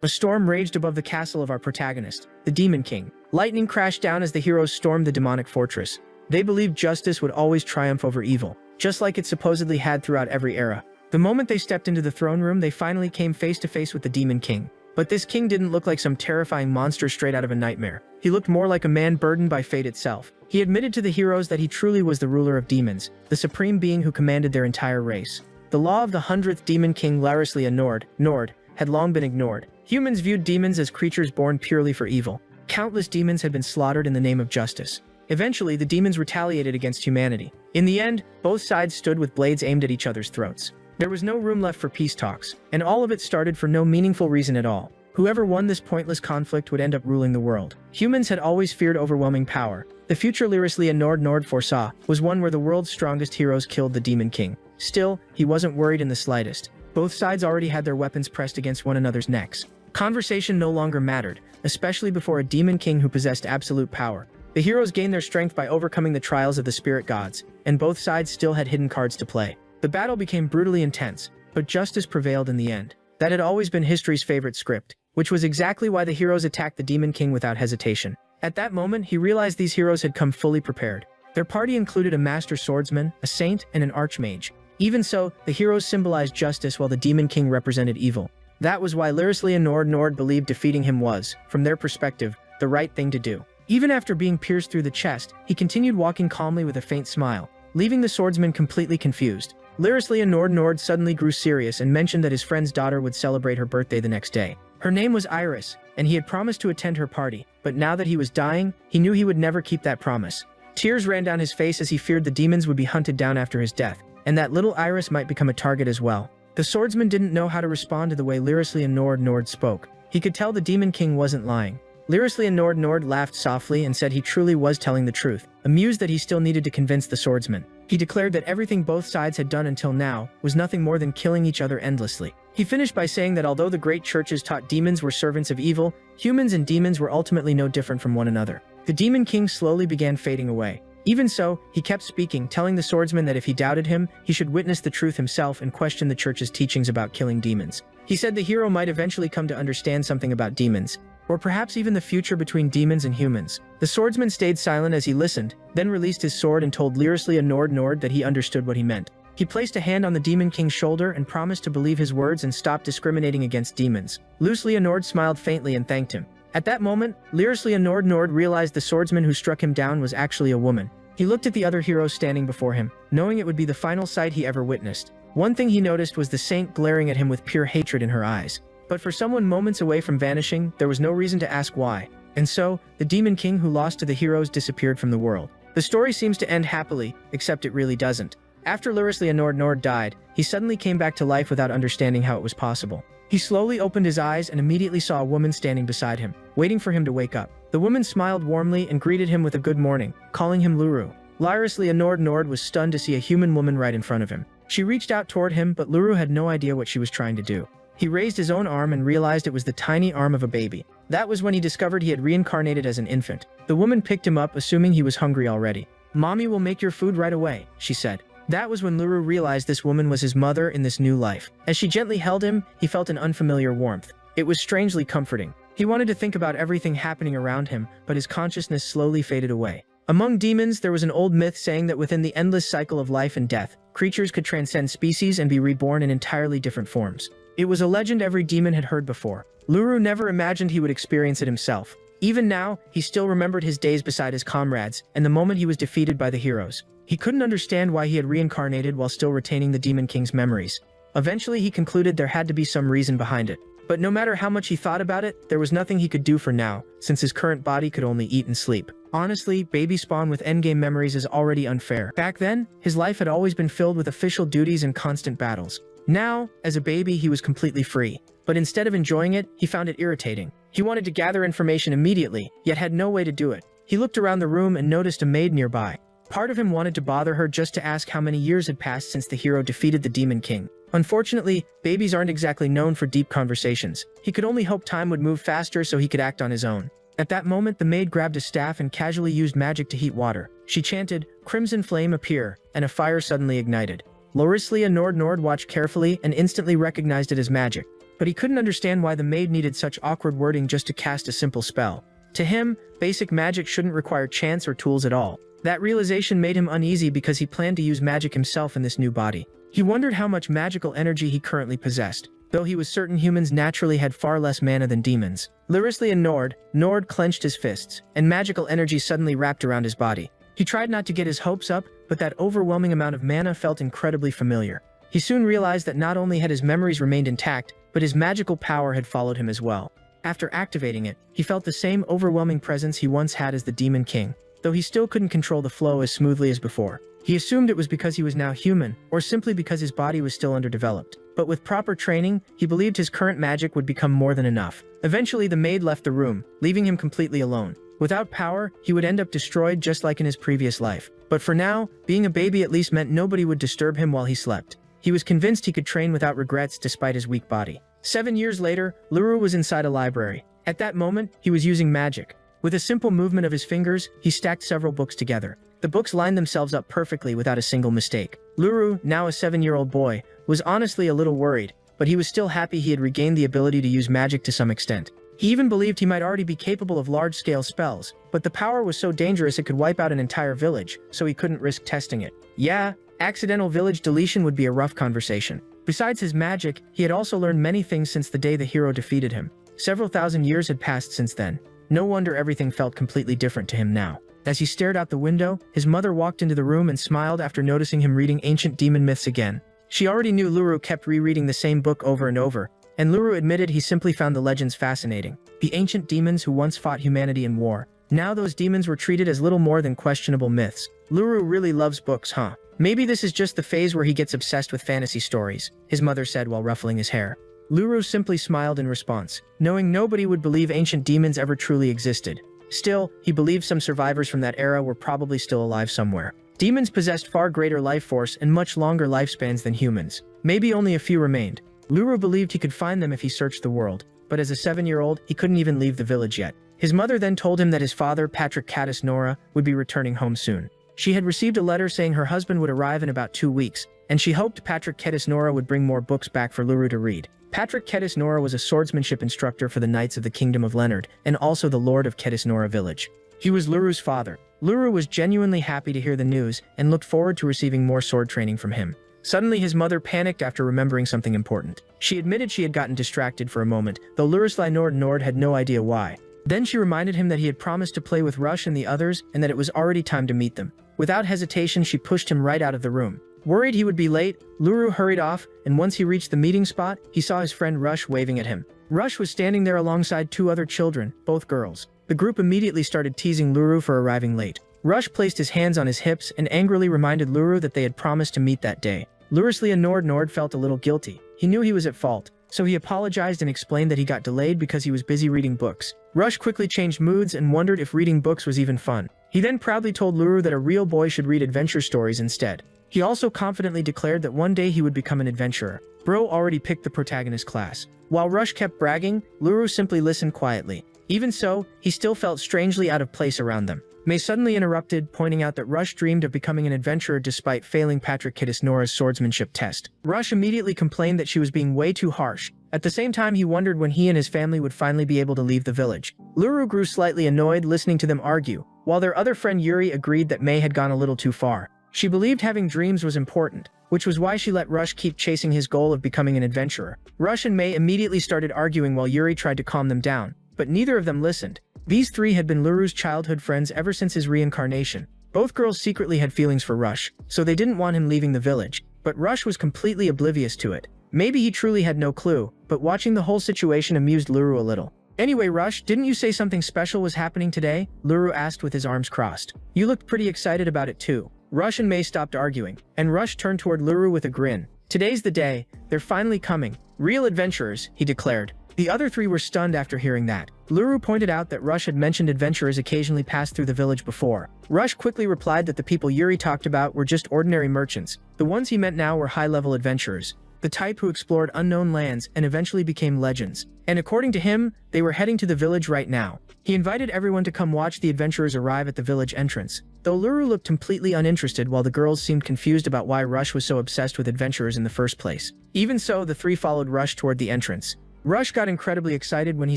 A storm raged above the castle of our protagonist, the Demon King. Lightning crashed down as the heroes stormed the demonic fortress. They believed justice would always triumph over evil, just like it supposedly had throughout every era. The moment they stepped into the throne room, they finally came face to face with the Demon King. But this king didn't look like some terrifying monster straight out of a nightmare. He looked more like a man burdened by fate itself. He admitted to the heroes that he truly was the ruler of demons, the supreme being who commanded their entire race. The law of the 100th Demon King Larislia Nord had long been ignored. Humans viewed demons as creatures born purely for evil. Countless demons had been slaughtered in the name of justice. Eventually, the demons retaliated against humanity. In the end, both sides stood with blades aimed at each other's throats. There was no room left for peace talks, and all of it started for no meaningful reason at all. Whoever won this pointless conflict would end up ruling the world. Humans had always feared overwhelming power. The future Larislia Nord foresaw was one where the world's strongest heroes killed the Demon King. Still, he wasn't worried in the slightest. Both sides already had their weapons pressed against one another's necks. Conversation no longer mattered, especially before a Demon King who possessed absolute power. The heroes gained their strength by overcoming the trials of the spirit gods, and both sides still had hidden cards to play. The battle became brutally intense, but justice prevailed in the end. That had always been history's favorite script, which was exactly why the heroes attacked the Demon King without hesitation. At that moment, he realized these heroes had come fully prepared. Their party included a master swordsman, a saint, and an archmage. Even so, the heroes symbolized justice while the Demon King represented evil. That was why Larislia Nord believed defeating him was, from their perspective, the right thing to do. Even after being pierced through the chest, he continued walking calmly with a faint smile, leaving the swordsman completely confused. Larislia Nord suddenly grew serious and mentioned that his friend's daughter would celebrate her birthday the next day. Her name was Iris, and he had promised to attend her party, but now that he was dying, he knew he would never keep that promise. Tears ran down his face as he feared the demons would be hunted down after his death, and that little Iris might become a target as well. The swordsman didn't know how to respond to the way Larislia Nord spoke. He could tell the Demon King wasn't lying. Larislia Nord laughed softly and said he truly was telling the truth, amused that he still needed to convince the swordsman. He declared that everything both sides had done until now was nothing more than killing each other endlessly. He finished by saying that although the great churches taught demons were servants of evil, humans and demons were ultimately no different from one another. The Demon King slowly began fading away. Even so, he kept speaking, telling the swordsman that if he doubted him, he should witness the truth himself and question the church's teachings about killing demons. He said the hero might eventually come to understand something about demons, or perhaps even the future between demons and humans. The swordsman stayed silent as he listened, then released his sword and told Larislia Nord that he understood what he meant. He placed a hand on the Demon King's shoulder and promised to believe his words and stop discriminating against demons. Larislia Nord smiled faintly and thanked him. At that moment, Larislia Nord realized the swordsman who struck him down was actually a woman. He looked at the other heroes standing before him, knowing it would be the final sight he ever witnessed. One thing he noticed was the saint glaring at him with pure hatred in her eyes. But for someone moments away from vanishing, there was no reason to ask why. And so, the Demon King who lost to the heroes disappeared from the world. The story seems to end happily, except it really doesn't. After Larislia Nord died, he suddenly came back to life without understanding how it was possible. He slowly opened his eyes and immediately saw a woman standing beside him, waiting for him to wake up. The woman smiled warmly and greeted him with a good morning, calling him Luru. Larislia Nord was stunned to see a human woman right in front of him. She reached out toward him, but Luru had no idea what she was trying to do. He raised his own arm and realized it was the tiny arm of a baby. That was when he discovered he had reincarnated as an infant. The woman picked him up, assuming he was hungry already. "Mommy will make your food right away," she said. That was when Luru realized this woman was his mother in this new life. As she gently held him, he felt an unfamiliar warmth. It was strangely comforting. He wanted to think about everything happening around him, but his consciousness slowly faded away. Among demons, there was an old myth saying that within the endless cycle of life and death, creatures could transcend species and be reborn in entirely different forms. It was a legend every demon had heard before. Luru never imagined he would experience it himself. Even now, he still remembered his days beside his comrades, and the moment he was defeated by the heroes. He couldn't understand why he had reincarnated while still retaining the Demon King's memories. Eventually, he concluded there had to be some reason behind it. But no matter how much he thought about it, there was nothing he could do for now, since his current body could only eat and sleep. Honestly, baby spawn with endgame memories is already unfair. Back then, his life had always been filled with official duties and constant battles. Now, as a baby, he was completely free. But instead of enjoying it, he found it irritating. He wanted to gather information immediately, yet had no way to do it. He looked around the room and noticed a maid nearby. Part of him wanted to bother her just to ask how many years had passed since the hero defeated the Demon King. Unfortunately, babies aren't exactly known for deep conversations. He could only hope time would move faster so he could act on his own. At that moment, the maid grabbed a staff and casually used magic to heat water. She chanted, "Crimson flame appear," and a fire suddenly ignited. Larislia Nord watched carefully and instantly recognized it as magic. but he couldn't understand why the maid needed such awkward wording just to cast a simple spell. To him, basic magic shouldn't require chance or tools at all. That realization made him uneasy because he planned to use magic himself in this new body. He wondered how much magical energy he currently possessed, though he was certain humans naturally had far less mana than demons. Lyrically ignored, Nord clenched his fists, and magical energy suddenly wrapped around his body. He tried not to get his hopes up, but that overwhelming amount of mana felt incredibly familiar. He soon realized that not only had his memories remained intact, but his magical power had followed him as well. After activating it, he felt the same overwhelming presence he once had as the Demon King, though he still couldn't control the flow as smoothly as before. He assumed it was because he was now human, or simply because his body was still underdeveloped. But with proper training, he believed his current magic would become more than enough. Eventually, the maid left the room, leaving him completely alone. Without power, he would end up destroyed just like in his previous life. But for now, being a baby at least meant nobody would disturb him while he slept. He was convinced he could train without regrets despite his weak body. 7 years later, Luru was inside a library. At that moment, he was using magic. With a simple movement of his fingers, he stacked several books together. The books lined themselves up perfectly without a single mistake. Luru, now a 7-year-old boy, was honestly a little worried, but he was still happy he had regained the ability to use magic to some extent. He even believed he might already be capable of large-scale spells, but the power was so dangerous it could wipe out an entire village, so he couldn't risk testing it. Yeah, accidental village deletion would be a rough conversation. Besides his magic, he had also learned many things since the day the hero defeated him. Several thousand years had passed since then. No wonder everything felt completely different to him now. As he stared out the window, his mother walked into the room and smiled after noticing him reading ancient demon myths again. She already knew Luru kept rereading the same book over and over, and Luru admitted he simply found the legends fascinating. The ancient demons who once fought humanity in war. Now those demons were treated as little more than questionable myths. Luru really loves books, huh? Maybe this is just the phase where he gets obsessed with fantasy stories, his mother said while ruffling his hair. Luru simply smiled in response, knowing nobody would believe ancient demons ever truly existed. Still, he believed some survivors from that era were probably still alive somewhere. Demons possessed far greater life force and much longer lifespans than humans. Maybe only a few remained. Luru believed he could find them if he searched the world, but as a 7-year-old, he couldn't even leave the village yet. His mother then told him that his father, Patrick Caddis Nora, would be returning home soon. She had received a letter saying her husband would arrive in about 2 weeks, and she hoped Patrick Caddis Nora would bring more books back for Luru to read. Patrick Caddis Nora was a swordsmanship instructor for the Knights of the Kingdom of Leonard, and also the Lord of Caddis Nora village. He was Luru's father. Luru was genuinely happy to hear the news, and looked forward to receiving more sword training from him. Suddenly, his mother panicked after remembering something important. She admitted she had gotten distracted for a moment, though Lurusly Nord had no idea why. Then she reminded him that he had promised to play with Rush and the others, and that it was already time to meet them. Without hesitation, she pushed him right out of the room. Worried he would be late, Luru hurried off, and once he reached the meeting spot, he saw his friend Rush waving at him. Rush was standing there alongside 2 other children, both girls. The group immediately started teasing Luru for arriving late. Rush placed his hands on his hips and angrily reminded Luru that they had promised to meet that day. Lurusly Nord felt a little guilty. He knew he was at fault, so he apologized and explained that he got delayed because he was busy reading books. Rush quickly changed moods and wondered if reading books was even fun. He then proudly told Luru that a real boy should read adventure stories instead. He also confidently declared that one day he would become an adventurer. Bro already picked the protagonist class. While Rush kept bragging, Luru simply listened quietly. Even so, he still felt strangely out of place around them. May suddenly interrupted, pointing out that Rush dreamed of becoming an adventurer despite failing Patrick Caddis Nora's swordsmanship test. Rush immediately complained that she was being way too harsh. At the same time, he wondered when he and his family would finally be able to leave the village. Luru grew slightly annoyed listening to them argue, while their other friend Yuri agreed that May had gone a little too far. She believed having dreams was important, which was why she let Rush keep chasing his goal of becoming an adventurer. Rush and May immediately started arguing while Yuri tried to calm them down, but neither of them listened. These 3 had been Luru's childhood friends ever since his reincarnation. Both girls secretly had feelings for Rush, so they didn't want him leaving the village, but Rush was completely oblivious to it. Maybe he truly had no clue, but watching the whole situation amused Luru a little. Anyway, Rush, didn't you say something special was happening today? Luru asked with his arms crossed. You looked pretty excited about it too. Rush and May stopped arguing, and Rush turned toward Luru with a grin. Today's the day. They're finally coming. Real adventurers, he declared. The other 3 were stunned after hearing that. Luru pointed out that Rush had mentioned adventurers occasionally passed through the village before. Rush quickly replied that the people Yuri talked about were just ordinary merchants. The ones he meant now were high-level adventurers, the type who explored unknown lands and eventually became legends. And according to him, they were heading to the village right now. He invited everyone to come watch the adventurers arrive at the village entrance. Though Luru looked completely uninterested while the girls seemed confused about why Rush was so obsessed with adventurers in the first place. Even so, the 3 followed Rush toward the entrance. Rush got incredibly excited when he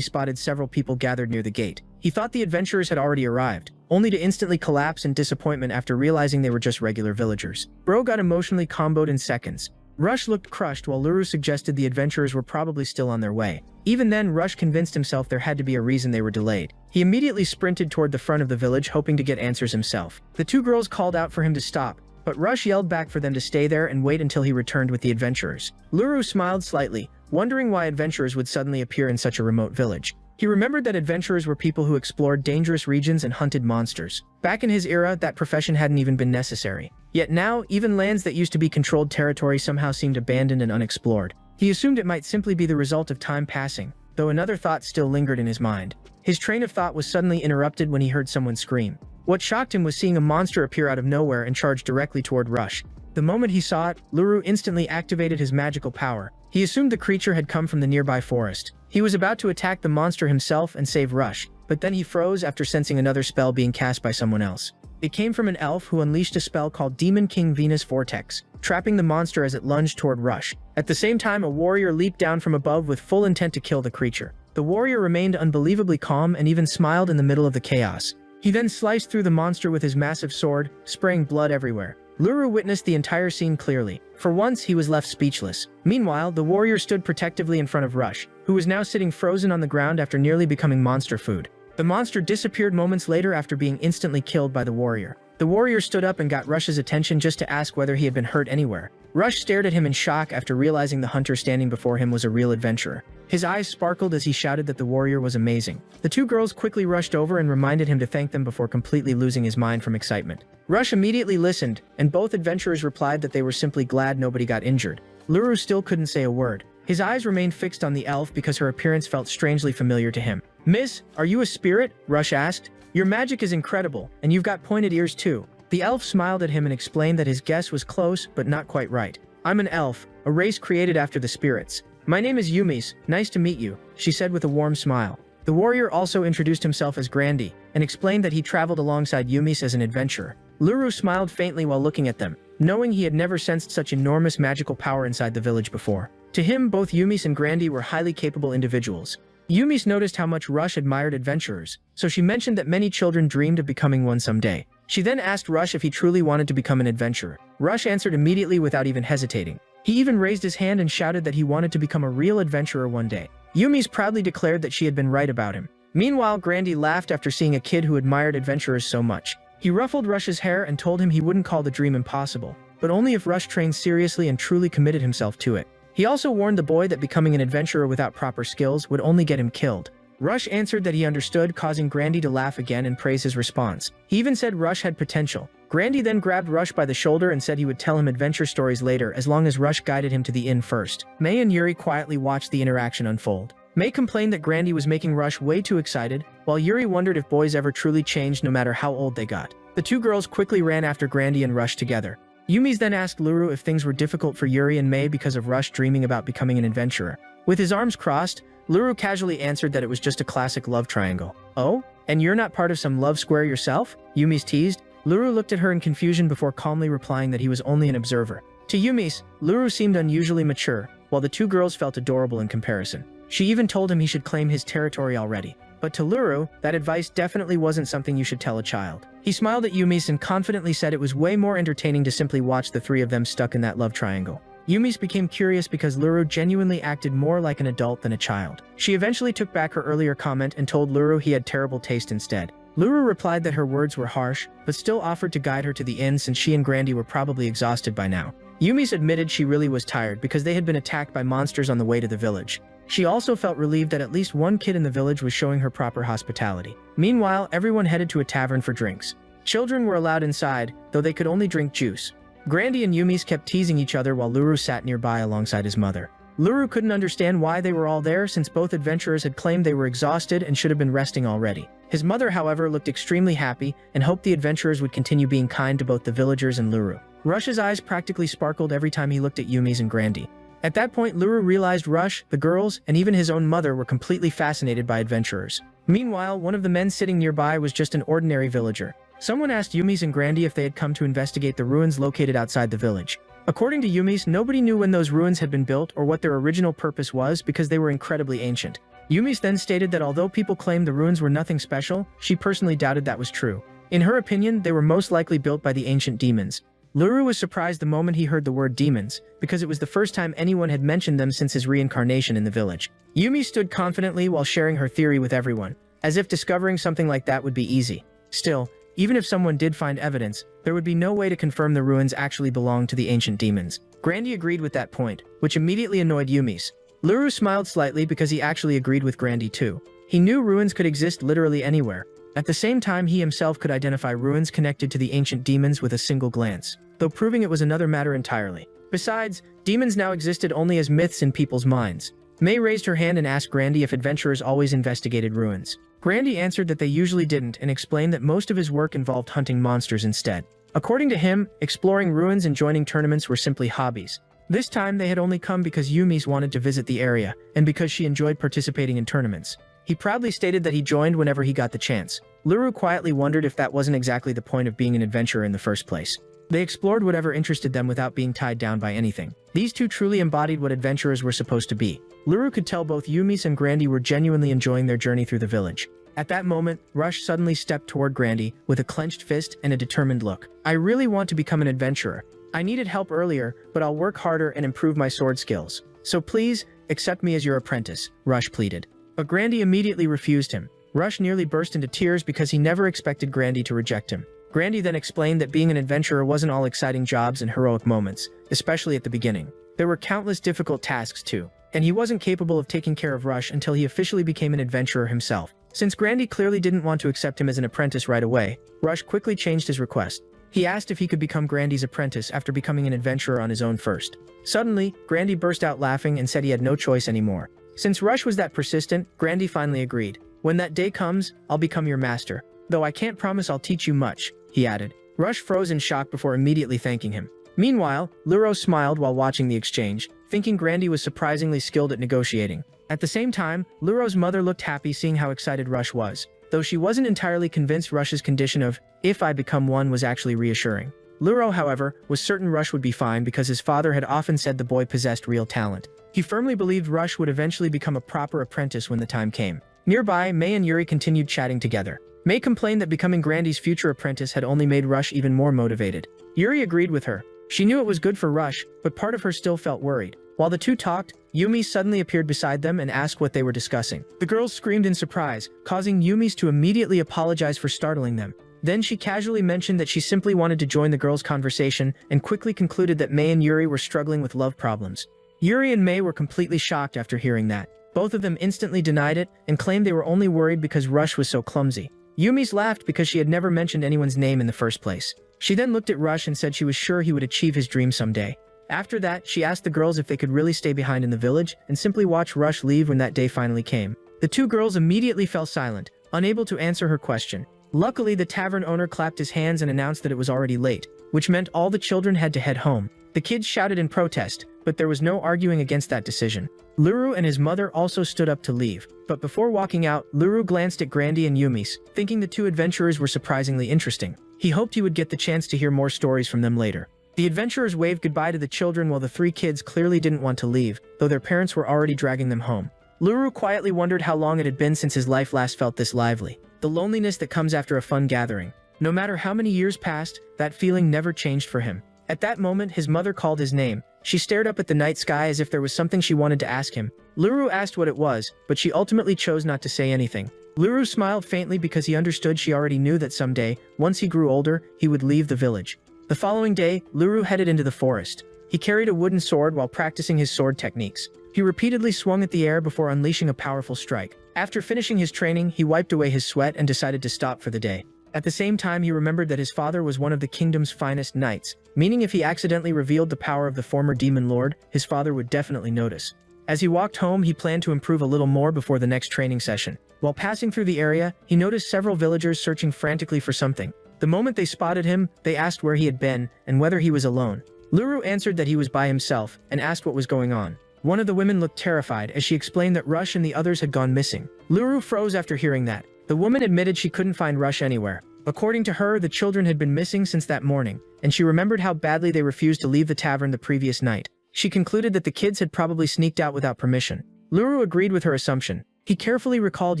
spotted several people gathered near the gate. He thought the adventurers had already arrived, only to instantly collapse in disappointment after realizing they were just regular villagers. Bro got emotionally comboed in seconds. Rush looked crushed while Luru suggested the adventurers were probably still on their way. Even then, Rush convinced himself there had to be a reason they were delayed. He immediately sprinted toward the front of the village, hoping to get answers himself. The two girls called out for him to stop, but Rush yelled back for them to stay there and wait until he returned with the adventurers. Luru smiled slightly, wondering why adventurers would suddenly appear in such a remote village. He remembered that adventurers were people who explored dangerous regions and hunted monsters. Back in his era, that profession hadn't even been necessary. Yet now, even lands that used to be controlled territory somehow seemed abandoned and unexplored. He assumed it might simply be the result of time passing, though another thought still lingered in his mind. His train of thought was suddenly interrupted when he heard someone scream. What shocked him was seeing a monster appear out of nowhere and charge directly toward Rush. The moment he saw it, Luru instantly activated his magical power. He assumed the creature had come from the nearby forest. He was about to attack the monster himself and save Rush, but then he froze after sensing another spell being cast by someone else. It came from an elf who unleashed a spell called Demon King Venus Vortex, trapping the monster as it lunged toward Rush. At the same time, a warrior leaped down from above with full intent to kill the creature. The warrior remained unbelievably calm and even smiled in the middle of the chaos. He then sliced through the monster with his massive sword, spraying blood everywhere. Luru witnessed the entire scene clearly. For once, he was left speechless. Meanwhile, the warrior stood protectively in front of Rush, who was now sitting frozen on the ground after nearly becoming monster food. The monster disappeared moments later after being instantly killed by the warrior. The warrior stood up and got Rush's attention just to ask whether he had been hurt anywhere. Rush stared at him in shock after realizing the hunter standing before him was a real adventurer. His eyes sparkled as he shouted that the warrior was amazing. The two girls quickly rushed over and reminded him to thank them before completely losing his mind from excitement. Rush immediately listened, and both adventurers replied that they were simply glad nobody got injured. Luru still couldn't say a word. His eyes remained fixed on the elf because her appearance felt strangely familiar to him. "Miss, are you a spirit?" Rush asked. "Your magic is incredible, and you've got pointed ears too." The elf smiled at him and explained that his guess was close, but not quite right. "I'm an elf, a race created after the spirits. My name is Yumis, nice to meet you," she said with a warm smile. The warrior also introduced himself as Grandy, and explained that he traveled alongside Yumis as an adventurer. Luru smiled faintly while looking at them, knowing he had never sensed such enormous magical power inside the village before. To him, both Yumis and Grandy were highly capable individuals. Yumis noticed how much Rush admired adventurers, so she mentioned that many children dreamed of becoming one someday. She then asked Rush if he truly wanted to become an adventurer. Rush answered immediately without even hesitating. He even raised his hand and shouted that he wanted to become a real adventurer one day. Yumis proudly declared that she had been right about him. Meanwhile, Grandy laughed after seeing a kid who admired adventurers so much. He ruffled Rush's hair and told him he wouldn't call the dream impossible, but only if Rush trained seriously and truly committed himself to it. He also warned the boy that becoming an adventurer without proper skills would only get him killed. Rush answered that he understood, causing Grandy to laugh again and praise his response. He even said Rush had potential. Grandy then grabbed Rush by the shoulder and said he would tell him adventure stories later as long as Rush guided him to the inn first. May and Yuri quietly watched the interaction unfold. May complained that Grandy was making Rush way too excited, while Yuri wondered if boys ever truly changed no matter how old they got. The two girls quickly ran after Grandy and Rush together. Yumis then asked Luru if things were difficult for Yuri and May because of Rush dreaming about becoming an adventurer. With his arms crossed, Luru casually answered that it was just a classic love triangle. "Oh? And you're not part of some love square yourself?" Yumis teased. Luru looked at her in confusion before calmly replying that he was only an observer. To Yumis, Luru seemed unusually mature, while the two girls felt adorable in comparison. She even told him he should claim his territory already. But to Luru, that advice definitely wasn't something you should tell a child. He smiled at Yumis and confidently said it was way more entertaining to simply watch the three of them stuck in that love triangle. Yumis became curious because Luru genuinely acted more like an adult than a child. She eventually took back her earlier comment and told Luru he had terrible taste instead. Luru replied that her words were harsh, but still offered to guide her to the inn since she and Grandy were probably exhausted by now. Yumis admitted she really was tired because they had been attacked by monsters on the way to the village. She also felt relieved that at least one kid in the village was showing her proper hospitality. Meanwhile, everyone headed to a tavern for drinks. Children were allowed inside, though they could only drink juice. Grandy and Yumis kept teasing each other while Luru sat nearby alongside his mother. Luru couldn't understand why they were all there since both adventurers had claimed they were exhausted and should have been resting already. His mother, however, looked extremely happy and hoped the adventurers would continue being kind to both the villagers and Luru. Rush's eyes practically sparkled every time he looked at Yumis and Grandy. At that point, Luru realized Rush, the girls, and even his own mother were completely fascinated by adventurers. Meanwhile, one of the men sitting nearby was just an ordinary villager. Someone asked Yumis and Grandy if they had come to investigate the ruins located outside the village. According to Yumi's, nobody knew when those ruins had been built or what their original purpose was because they were incredibly ancient. Yumi's then stated that although people claimed the ruins were nothing special, she personally doubted that was true. In her opinion, they were most likely built by the ancient demons. Luru was surprised the moment he heard the word demons, because it was the first time anyone had mentioned them since his reincarnation in the village. Yumi stood confidently while sharing her theory with everyone, as if discovering something like that would be easy. Still, even if someone did find evidence, there would be no way to confirm the ruins actually belonged to the ancient demons. Grandy agreed with that point, which immediately annoyed Yumi's. Luru smiled slightly because he actually agreed with Grandy too. He knew ruins could exist literally anywhere. At the same time, he himself could identify ruins connected to the ancient demons with a single glance, though proving it was another matter entirely. Besides, demons now existed only as myths in people's minds. May raised her hand and asked Grandy if adventurers always investigated ruins. Grandy answered that they usually didn't and explained that most of his work involved hunting monsters instead. According to him, exploring ruins and joining tournaments were simply hobbies. This time they had only come because Yumi's wanted to visit the area, and because she enjoyed participating in tournaments. He proudly stated that he joined whenever he got the chance. Luru quietly wondered if that wasn't exactly the point of being an adventurer in the first place. They explored whatever interested them without being tied down by anything. These two truly embodied what adventurers were supposed to be. Luru could tell both Yumi's and Grandy were genuinely enjoying their journey through the village. At that moment, Rush suddenly stepped toward Grandy with a clenched fist and a determined look. "I really want to become an adventurer. I needed help earlier, but I'll work harder and improve my sword skills. So please, accept me as your apprentice," Rush pleaded. But Grandy immediately refused him. Rush nearly burst into tears because he never expected Grandy to reject him. Grandy then explained that being an adventurer wasn't all exciting jobs and heroic moments, especially at the beginning. There were countless difficult tasks too, and he wasn't capable of taking care of Rush until he officially became an adventurer himself. Since Grandy clearly didn't want to accept him as an apprentice right away, Rush quickly changed his request. He asked if he could become Grandy's apprentice after becoming an adventurer on his own first. Suddenly, Grandy burst out laughing and said he had no choice anymore. Since Rush was that persistent, Grandy finally agreed. "When that day comes, I'll become your master. Though I can't promise I'll teach you much," he added. Rush froze in shock before immediately thanking him. Meanwhile, Luro smiled while watching the exchange, thinking Grandy was surprisingly skilled at negotiating. At the same time, Luro's mother looked happy seeing how excited Rush was, though she wasn't entirely convinced Rush's condition of, "if I become one," was actually reassuring. Luro, however, was certain Rush would be fine because his father had often said the boy possessed real talent. He firmly believed Rush would eventually become a proper apprentice when the time came. Nearby, May and Yuri continued chatting together. May complained that becoming Grandy's future apprentice had only made Rush even more motivated. Yuri agreed with her. She knew it was good for Rush, but part of her still felt worried. While the two talked, Yumi suddenly appeared beside them and asked what they were discussing. The girls screamed in surprise, causing Yumi's to immediately apologize for startling them. Then she casually mentioned that she simply wanted to join the girls' conversation and quickly concluded that May and Yuri were struggling with love problems. Yuri and May were completely shocked after hearing that. Both of them instantly denied it and claimed they were only worried because Rush was so clumsy. Yumi's laughed because she had never mentioned anyone's name in the first place. She then looked at Rush and said she was sure he would achieve his dream someday. After that, she asked the girls if they could really stay behind in the village and simply watch Rush leave when that day finally came. The two girls immediately fell silent, unable to answer her question. Luckily, the tavern owner clapped his hands and announced that it was already late, which meant all the children had to head home. The kids shouted in protest, but there was no arguing against that decision. Luru and his mother also stood up to leave, but before walking out, Luru glanced at Grandy and Yumi's, thinking the two adventurers were surprisingly interesting. He hoped he would get the chance to hear more stories from them later. The adventurers waved goodbye to the children while the three kids clearly didn't want to leave, though their parents were already dragging them home. Luru quietly wondered how long it had been since his life last felt this lively. The loneliness that comes after a fun gathering. No matter how many years passed, that feeling never changed for him. At that moment, his mother called his name. She stared up at the night sky as if there was something she wanted to ask him. Luru asked what it was, but she ultimately chose not to say anything. Luru smiled faintly because he understood she already knew that someday, once he grew older, he would leave the village. The following day, Luru headed into the forest. He carried a wooden sword while practicing his sword techniques. He repeatedly swung at the air before unleashing a powerful strike. After finishing his training, he wiped away his sweat and decided to stop for the day. At the same time, he remembered that his father was one of the kingdom's finest knights, meaning if he accidentally revealed the power of the former demon lord, his father would definitely notice. As he walked home, he planned to improve a little more before the next training session. While passing through the area, he noticed several villagers searching frantically for something. The moment they spotted him, they asked where he had been and whether he was alone. Luru answered that he was by himself and asked what was going on. One of the women looked terrified as she explained that Rush and the others had gone missing. Luru froze after hearing that. The woman admitted she couldn't find Rush anywhere. According to her, the children had been missing since that morning, and she remembered how badly they refused to leave the tavern the previous night. She concluded that the kids had probably sneaked out without permission. Luru agreed with her assumption. He carefully recalled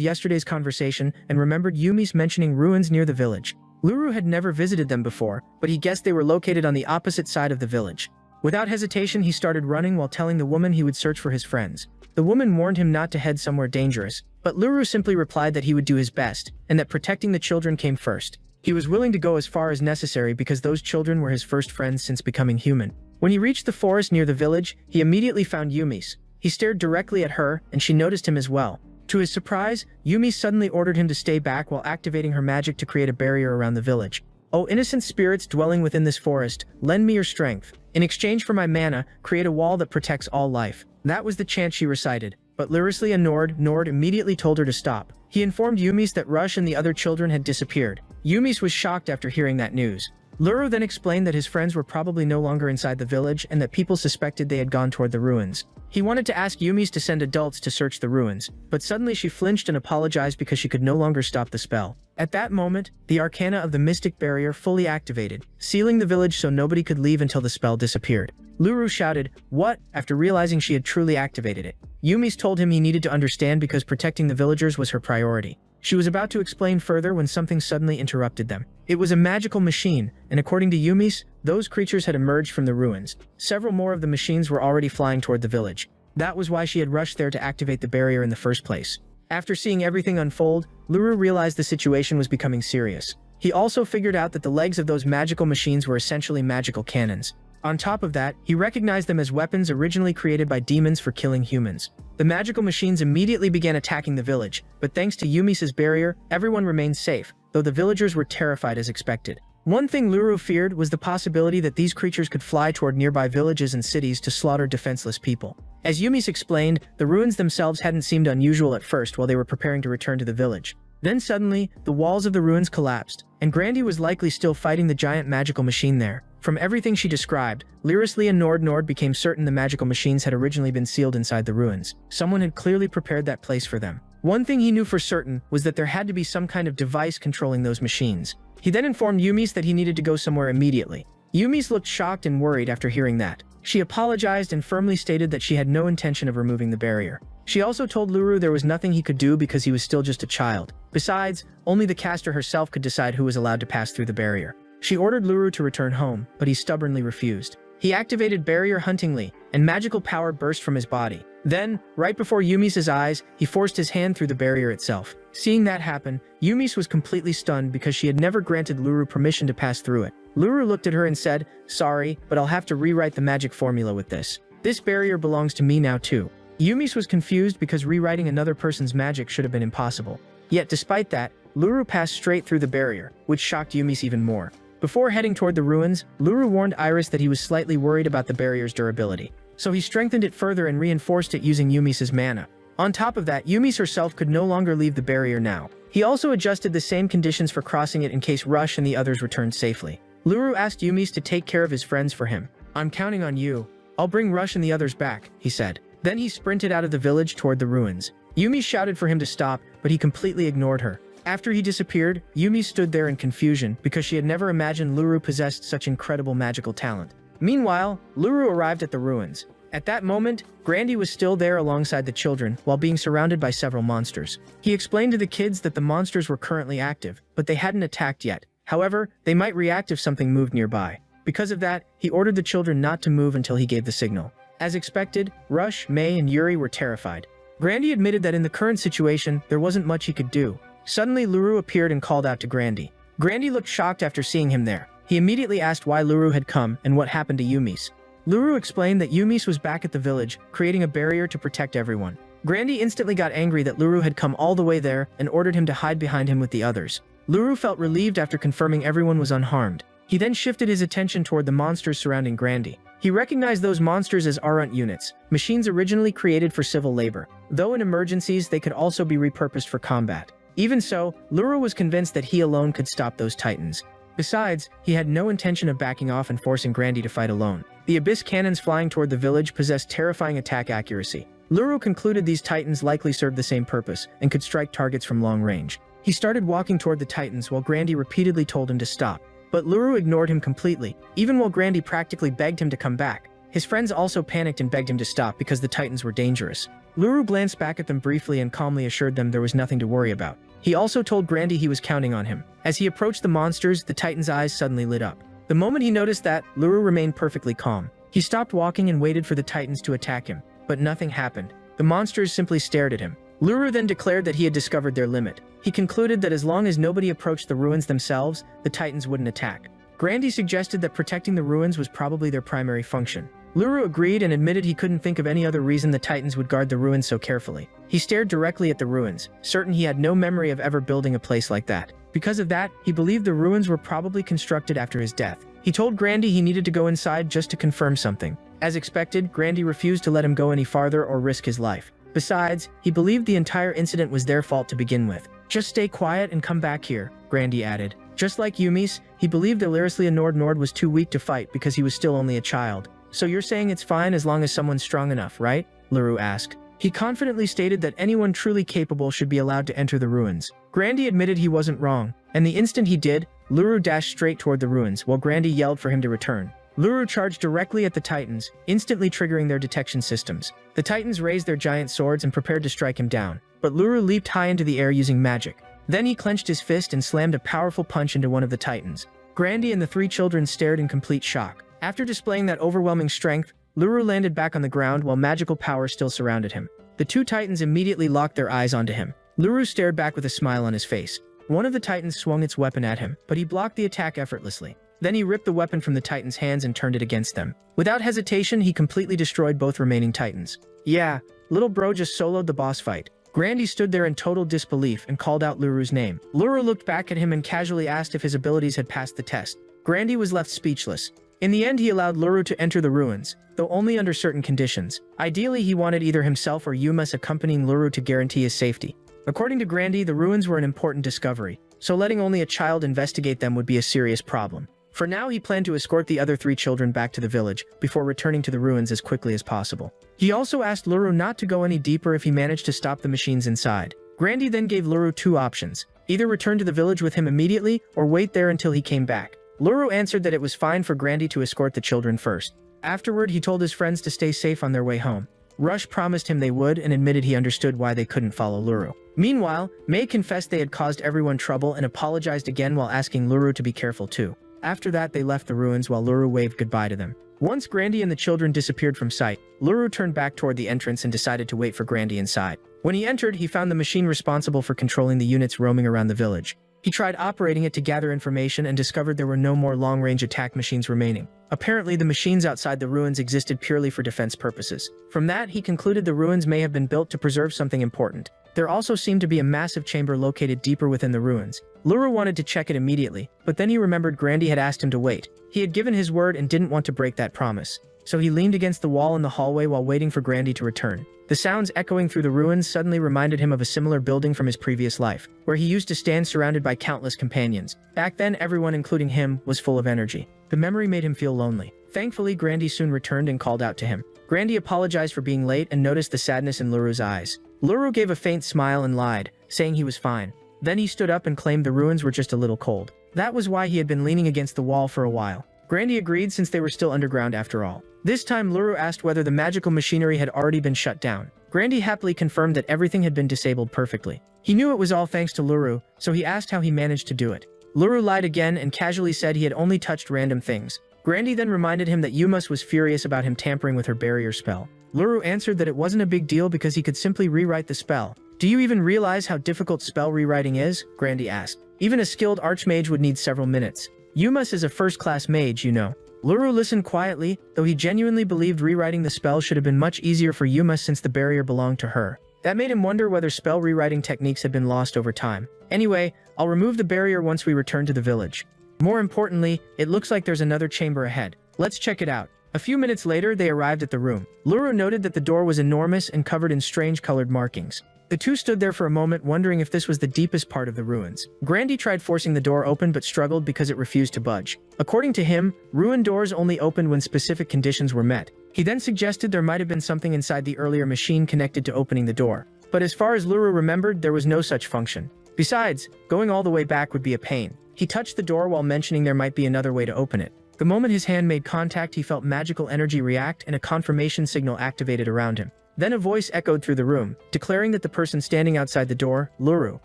yesterday's conversation and remembered Yumi's mentioning ruins near the village. Luru had never visited them before, but he guessed they were located on the opposite side of the village. Without hesitation, he started running while telling the woman he would search for his friends. The woman warned him not to head somewhere dangerous, but Luru simply replied that he would do his best, and that protecting the children came first. He was willing to go as far as necessary because those children were his first friends since becoming human. When he reached the forest near the village, he immediately found Yumi's. He stared directly at her, and she noticed him as well. To his surprise, Yumi suddenly ordered him to stay back while activating her magic to create a barrier around the village. "O innocent spirits dwelling within this forest, lend me your strength. In exchange for my mana, create a wall that protects all life." That was the chant she recited. But Lyrislia Nord immediately told her to stop. He informed Yumis that Rush and the other children had disappeared. Yumis was shocked after hearing that news. Luru then explained that his friends were probably no longer inside the village and that people suspected they had gone toward the ruins. He wanted to ask Yumis to send adults to search the ruins, but suddenly she flinched and apologized because she could no longer stop the spell. At that moment, the arcana of the mystic barrier fully activated, sealing the village so nobody could leave until the spell disappeared. Luru shouted, "What?" after realizing she had truly activated it. Yumis told him he needed to understand because protecting the villagers was her priority. She was about to explain further when something suddenly interrupted them. It was a magical machine, and according to Yumis, those creatures had emerged from the ruins. Several more of the machines were already flying toward the village. That was why she had rushed there to activate the barrier in the first place. After seeing everything unfold, Luru realized the situation was becoming serious. He also figured out that the legs of those magical machines were essentially magical cannons. On top of that, he recognized them as weapons originally created by demons for killing humans. The magical machines immediately began attacking the village, but thanks to Yumis's barrier, everyone remained safe, though the villagers were terrified as expected. One thing Luru feared was the possibility that these creatures could fly toward nearby villages and cities to slaughter defenseless people. As Yumis explained, the ruins themselves hadn't seemed unusual at first while they were preparing to return to the village. Then suddenly, the walls of the ruins collapsed, and Grandy was likely still fighting the giant magical machine there. From everything she described, Lyrislia Nord became certain the magical machines had originally been sealed inside the ruins. Someone had clearly prepared that place for them. One thing he knew for certain was that there had to be some kind of device controlling those machines. He then informed Yumis that he needed to go somewhere immediately. Yumis looked shocked and worried after hearing that. She apologized and firmly stated that she had no intention of removing the barrier. She also told Luru there was nothing he could do because he was still just a child. Besides, only the caster herself could decide who was allowed to pass through the barrier. She ordered Luru to return home, but he stubbornly refused. He activated Barrier Huntingly, and magical power burst from his body. Then, right before Yumis's eyes, he forced his hand through the barrier itself. Seeing that happen, Yumis was completely stunned because she had never granted Luru permission to pass through it. Luru looked at her and said, "Sorry, but I'll have to rewrite the magic formula with this. This barrier belongs to me now too." Yumis was confused because rewriting another person's magic should have been impossible. Yet despite that, Luru passed straight through the barrier, which shocked Yumis even more. Before heading toward the ruins, Luru warned Iris that he was slightly worried about the barrier's durability. So he strengthened it further and reinforced it using Yumis's mana. On top of that, Yumis herself could no longer leave the barrier now. He also adjusted the same conditions for crossing it in case Rush and the others returned safely. Luru asked Yumis to take care of his friends for him. "I'm counting on you. I'll bring Rush and the others back," he said. Then he sprinted out of the village toward the ruins. Yumis shouted for him to stop, but he completely ignored her. After he disappeared, Yumi stood there in confusion because she had never imagined Luru possessed such incredible magical talent. Meanwhile, Luru arrived at the ruins. At that moment, Grandy was still there alongside the children while being surrounded by several monsters. He explained to the kids that the monsters were currently active, but they hadn't attacked yet. However, they might react if something moved nearby. Because of that, he ordered the children not to move until he gave the signal. As expected, Rush, May, and Yuri were terrified. Grandy admitted that in the current situation, there wasn't much he could do. Suddenly, Luru appeared and called out to Grandy. Grandy looked shocked after seeing him there. He immediately asked why Luru had come and what happened to Yumis. Luru explained that Yumis was back at the village, creating a barrier to protect everyone. Grandy instantly got angry that Luru had come all the way there and ordered him to hide behind him with the others. Luru felt relieved after confirming everyone was unharmed. He then shifted his attention toward the monsters surrounding Grandy. He recognized those monsters as Arunt units, machines originally created for civil labor. Though in emergencies, they could also be repurposed for combat. Even so, Luru was convinced that he alone could stop those titans. Besides, he had no intention of backing off and forcing Grandy to fight alone. The abyss cannons flying toward the village possessed terrifying attack accuracy. Luru concluded these titans likely served the same purpose and could strike targets from long range. He started walking toward the Titans while Grandy repeatedly told him to stop. But Luru ignored him completely, even while Grandy practically begged him to come back. His friends also panicked and begged him to stop because the Titans were dangerous. Luru glanced back at them briefly and calmly assured them there was nothing to worry about. He also told Grandy he was counting on him. As he approached the monsters, the Titan's eyes suddenly lit up. The moment he noticed that, Luru remained perfectly calm. He stopped walking and waited for the Titans to attack him, but nothing happened. The monsters simply stared at him. Luru then declared that he had discovered their limit. He concluded that as long as nobody approached the ruins themselves, the Titans wouldn't attack. Grandy suggested that protecting the ruins was probably their primary function. Luru agreed and admitted he couldn't think of any other reason the Titans would guard the ruins so carefully. He stared directly at the ruins, certain he had no memory of ever building a place like that. Because of that, he believed the ruins were probably constructed after his death. He told Grandy he needed to go inside just to confirm something. As expected, Grandy refused to let him go any farther or risk his life. Besides, he believed the entire incident was their fault to begin with. "Just stay quiet and come back here," Grandy added. Just like Yumi's, he believed Illyrislia Nord was too weak to fight because he was still only a child. "So you're saying it's fine as long as someone's strong enough, right?" Luru asked. He confidently stated that anyone truly capable should be allowed to enter the ruins. Grandy admitted he wasn't wrong, and the instant he did, Luru dashed straight toward the ruins while Grandy yelled for him to return. Luru charged directly at the Titans, instantly triggering their detection systems. The Titans raised their giant swords and prepared to strike him down, but Luru leaped high into the air using magic. Then he clenched his fist and slammed a powerful punch into one of the Titans. Grandy and the three children stared in complete shock. After displaying that overwhelming strength, Luru landed back on the ground while magical power still surrounded him. The two Titans immediately locked their eyes onto him. Luru stared back with a smile on his face. One of the Titans swung its weapon at him, but he blocked the attack effortlessly. Then he ripped the weapon from the Titan's hands and turned it against them. Without hesitation, he completely destroyed both remaining Titans. "Yeah, little bro just soloed the boss fight." Grandy stood there in total disbelief and called out Luru's name. Luru looked back at him and casually asked if his abilities had passed the test. Grandy was left speechless. In the end, he allowed Luru to enter the ruins, though only under certain conditions. Ideally, he wanted either himself or Yumas accompanying Luru to guarantee his safety. According to Grandy, the ruins were an important discovery, so letting only a child investigate them would be a serious problem. For now, he planned to escort the other three children back to the village before returning to the ruins as quickly as possible. He also asked Luru not to go any deeper if he managed to stop the machines inside. Grandy then gave Luru two options: either return to the village with him immediately or wait there until he came back. Luru answered that it was fine for Grandy to escort the children first. Afterward, he told his friends to stay safe on their way home. Rush promised him they would and admitted he understood why they couldn't follow Luru. Meanwhile, May confessed they had caused everyone trouble and apologized again while asking Luru to be careful too. After that, they left the ruins while Luru waved goodbye to them. Once Grandy and the children disappeared from sight, Luru turned back toward the entrance and decided to wait for Grandy inside. When he entered, he found the machine responsible for controlling the units roaming around the village. He tried operating it to gather information and discovered there were no more long-range attack machines remaining. Apparently, the machines outside the ruins existed purely for defense purposes. From that, he concluded the ruins may have been built to preserve something important. There also seemed to be a massive chamber located deeper within the ruins. Luru wanted to check it immediately, but then he remembered Grandy had asked him to wait. He had given his word and didn't want to break that promise. So he leaned against the wall in the hallway while waiting for Grandy to return. The sounds echoing through the ruins suddenly reminded him of a similar building from his previous life, where he used to stand surrounded by countless companions. Back then, everyone, including him, was full of energy. The memory made him feel lonely. Thankfully, Grandy soon returned and called out to him. Grandy apologized for being late and noticed the sadness in Luru's eyes. Luru gave a faint smile and lied, saying he was fine. Then he stood up and claimed the ruins were just a little cold. That was why he had been leaning against the wall for a while. Grandy agreed since they were still underground after all. This time, Luru asked whether the magical machinery had already been shut down. Grandy happily confirmed that everything had been disabled perfectly. He knew it was all thanks to Luru, so he asked how he managed to do it. Luru lied again and casually said he had only touched random things. Grandy then reminded him that Yumas was furious about him tampering with her barrier spell. Luru answered that it wasn't a big deal because he could simply rewrite the spell. "Do you even realize how difficult spell rewriting is?" Grandy asked. "Even a skilled archmage would need several minutes. Yumas is a first-class mage, you know." Luru listened quietly, though he genuinely believed rewriting the spell should have been much easier for Yumas since the barrier belonged to her. That made him wonder whether spell rewriting techniques had been lost over time. "Anyway, I'll remove the barrier once we return to the village. More importantly, it looks like there's another chamber ahead. Let's check it out." A few minutes later, they arrived at the room. Luru noted that the door was enormous and covered in strange colored markings. The two stood there for a moment, wondering if this was the deepest part of the ruins. Grandy tried forcing the door open but struggled because it refused to budge. According to him, ruin doors only opened when specific conditions were met. He then suggested there might have been something inside the earlier machine connected to opening the door. But as far as Luru remembered, there was no such function. Besides, going all the way back would be a pain. He touched the door while mentioning there might be another way to open it. The moment his hand made contact, he felt magical energy react and a confirmation signal activated around him. Then a voice echoed through the room, declaring that the person standing outside the door, Luru,